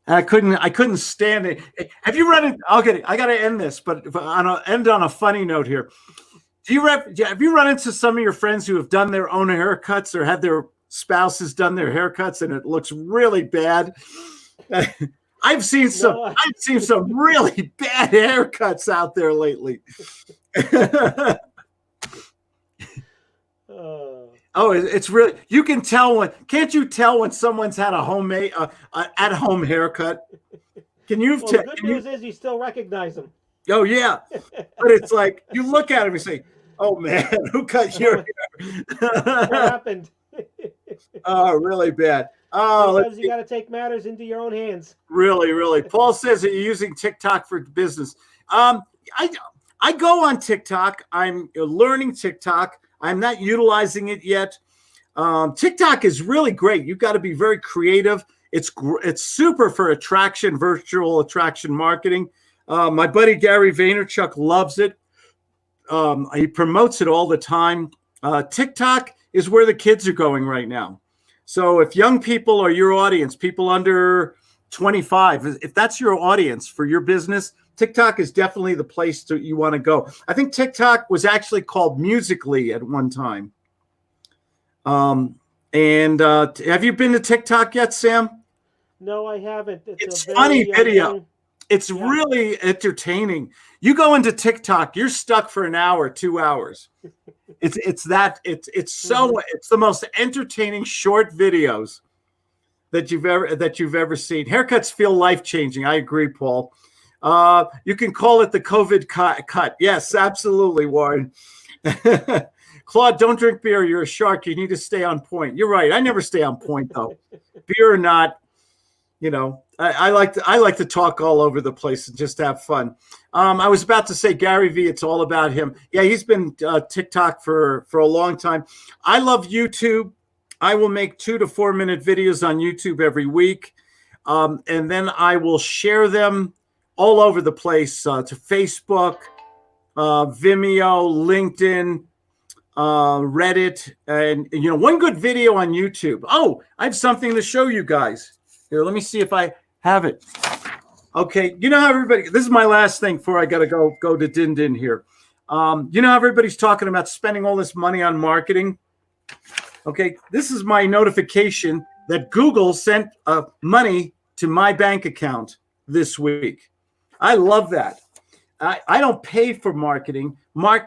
Speaker 1: And I couldn't stand it. Have you run it? Okay, I got to end this, but end on a funny note here. Have you run into some of your friends who have done their own haircuts or had their spouses done their haircuts and it looks really bad? I've seen some really bad haircuts out there lately. Oh, it's really, you can tell can't you tell when someone's had a homemade, at-home haircut? Can you?
Speaker 2: Well, the good news is you still recognize them.
Speaker 1: Oh, yeah. But it's like, you look at him and say, oh, man, who cut your hair?
Speaker 2: What happened?
Speaker 1: Oh, really bad. Oh,
Speaker 2: sometimes you got to take matters into your own hands.
Speaker 1: Really, really. Paul says that you're using TikTok for business. I go on TikTok. I'm learning TikTok. I'm not utilizing it yet. TikTok is really great. You've got to be very creative. It's super for attraction, virtual attraction marketing. My buddy Gary Vaynerchuk loves it. He promotes it all the time. TikTok is where the kids are going right now. So if young people are your audience, people under 25, if that's your audience for your business, TikTok is definitely the place you want to go. I think TikTok was actually called Musical.ly at one time. Have you been to TikTok yet, Sam?
Speaker 2: No, I haven't.
Speaker 1: It's a funny video. It's really entertaining. You go into TikTok, you're stuck for an hour, 2 hours. It's the most entertaining short videos that you've ever seen. Haircuts feel life-changing. I agree, Paul. You can call it the COVID cut. Yes, absolutely, Warren. Claude, don't drink beer. You're a shark. You need to stay on point. You're right. I never stay on point, though. Beer or not, I like to talk all over the place and just have fun. I was about to say Gary V. It's all about him. Yeah, he's been TikTok for a long time. I love YouTube. I will make 2 to 4 minute videos on YouTube every week, and then I will share them all over the place to Facebook, Vimeo, LinkedIn, Reddit, and one good video on YouTube. Oh, I have something to show you guys. Here, let me see if I have it. Okay, you know how everybody, this is my last thing before I gotta go to Din Din here. You know how everybody's talking about spending all this money on marketing? Okay, this is my notification that Google sent money to my bank account this week. I love that. I don't pay for marketing.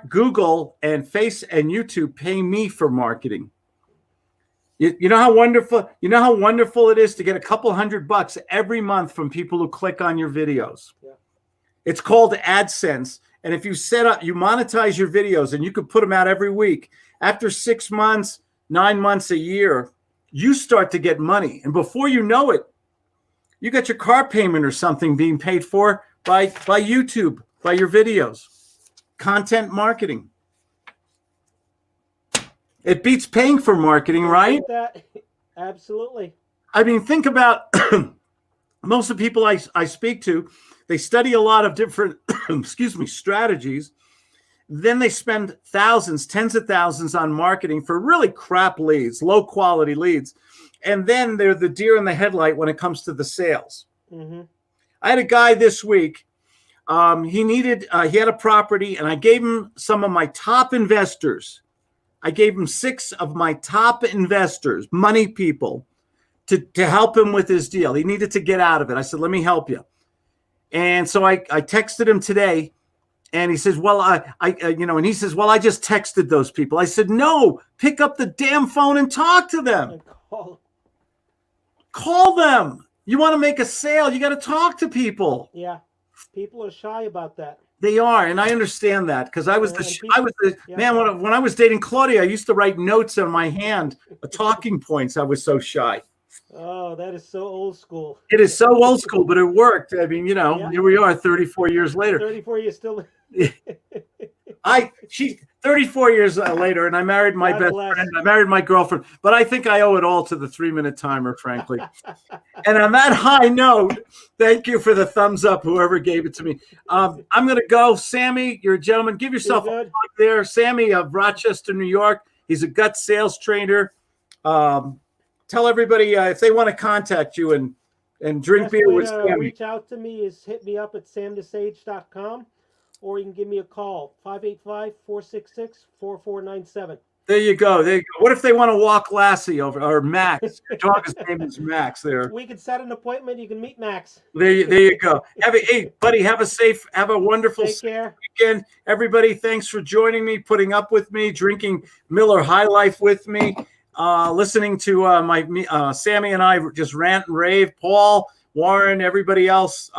Speaker 1: Google and YouTube pay me for marketing. You know how wonderful it is to get a couple $100 every month from people who click on your videos. Yeah. It's called AdSense. And if you monetize your videos and you could put them out every week, after 6 months, 9 months, a year, you start to get money. And before you know it, you got your car payment or something being paid for by YouTube, by your videos. Content marketing. It beats paying for marketing, right?
Speaker 2: Absolutely.
Speaker 1: I mean, think about most of the people I speak to, they study a lot of different, strategies. Then they spend thousands, tens of thousands on marketing for really crap leads, low quality leads. And then they're the deer in the headlight when it comes to the sales. Mm-hmm. I had a guy this week. He had a property, and I gave him some of my top investors. I gave him 6 of my top investors, money people, to help him with his deal. He needed to get out of it. I said, let me help you. And so I texted him today, and he says, well, and he says, well, I just texted those people. I said, no, pick up the damn phone and talk to them. Call them. You want to make a sale, you got to talk to people.
Speaker 2: Yeah. People are shy about that.
Speaker 1: They are, and I understand that because I was man. When I was dating Claudia, I used to write notes on my hand, talking points. I was so shy.
Speaker 2: Oh, that is so old school.
Speaker 1: It is so old school, but it worked. I mean,
Speaker 2: Yeah.
Speaker 1: here we are 34 years later.
Speaker 2: 34 years still.
Speaker 1: She's 34 years later, and I married my
Speaker 2: God
Speaker 1: best
Speaker 2: bless.
Speaker 1: friend. I married my girlfriend, but I think I owe it all to the 3-minute timer, frankly. And on that high note, thank you for the thumbs up, whoever gave it to me. I'm going to go. Sammy, you're a gentleman. Give yourself a
Speaker 2: good.
Speaker 1: plug there. Sammy of Rochester, New York. He's a gut sales trainer. Tell everybody if they want to contact you and drink
Speaker 2: Best
Speaker 1: beer
Speaker 2: way
Speaker 1: with
Speaker 2: to
Speaker 1: Sammy.
Speaker 2: reach out to me is hit me up at samthesage.com, or you can give me a call, 585-466-4497.
Speaker 1: There you go. There you go. What if they want to walk Lassie over, or Max? Your dog's name is Max there.
Speaker 2: We can set an appointment. You can meet Max.
Speaker 1: There you go. Hey, buddy, have a wonderful
Speaker 2: Take care.
Speaker 1: weekend. Everybody, thanks for joining me, putting up with me, drinking Miller High Life with me, listening to my Sammy and I just rant and rave. Paul, Warren, everybody else.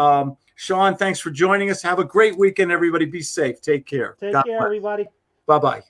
Speaker 1: Sean, thanks for joining us. Have a great weekend, everybody. Be safe. Take care.
Speaker 2: Take
Speaker 1: God
Speaker 2: care,
Speaker 1: bless.
Speaker 2: everybody.
Speaker 1: Bye-bye.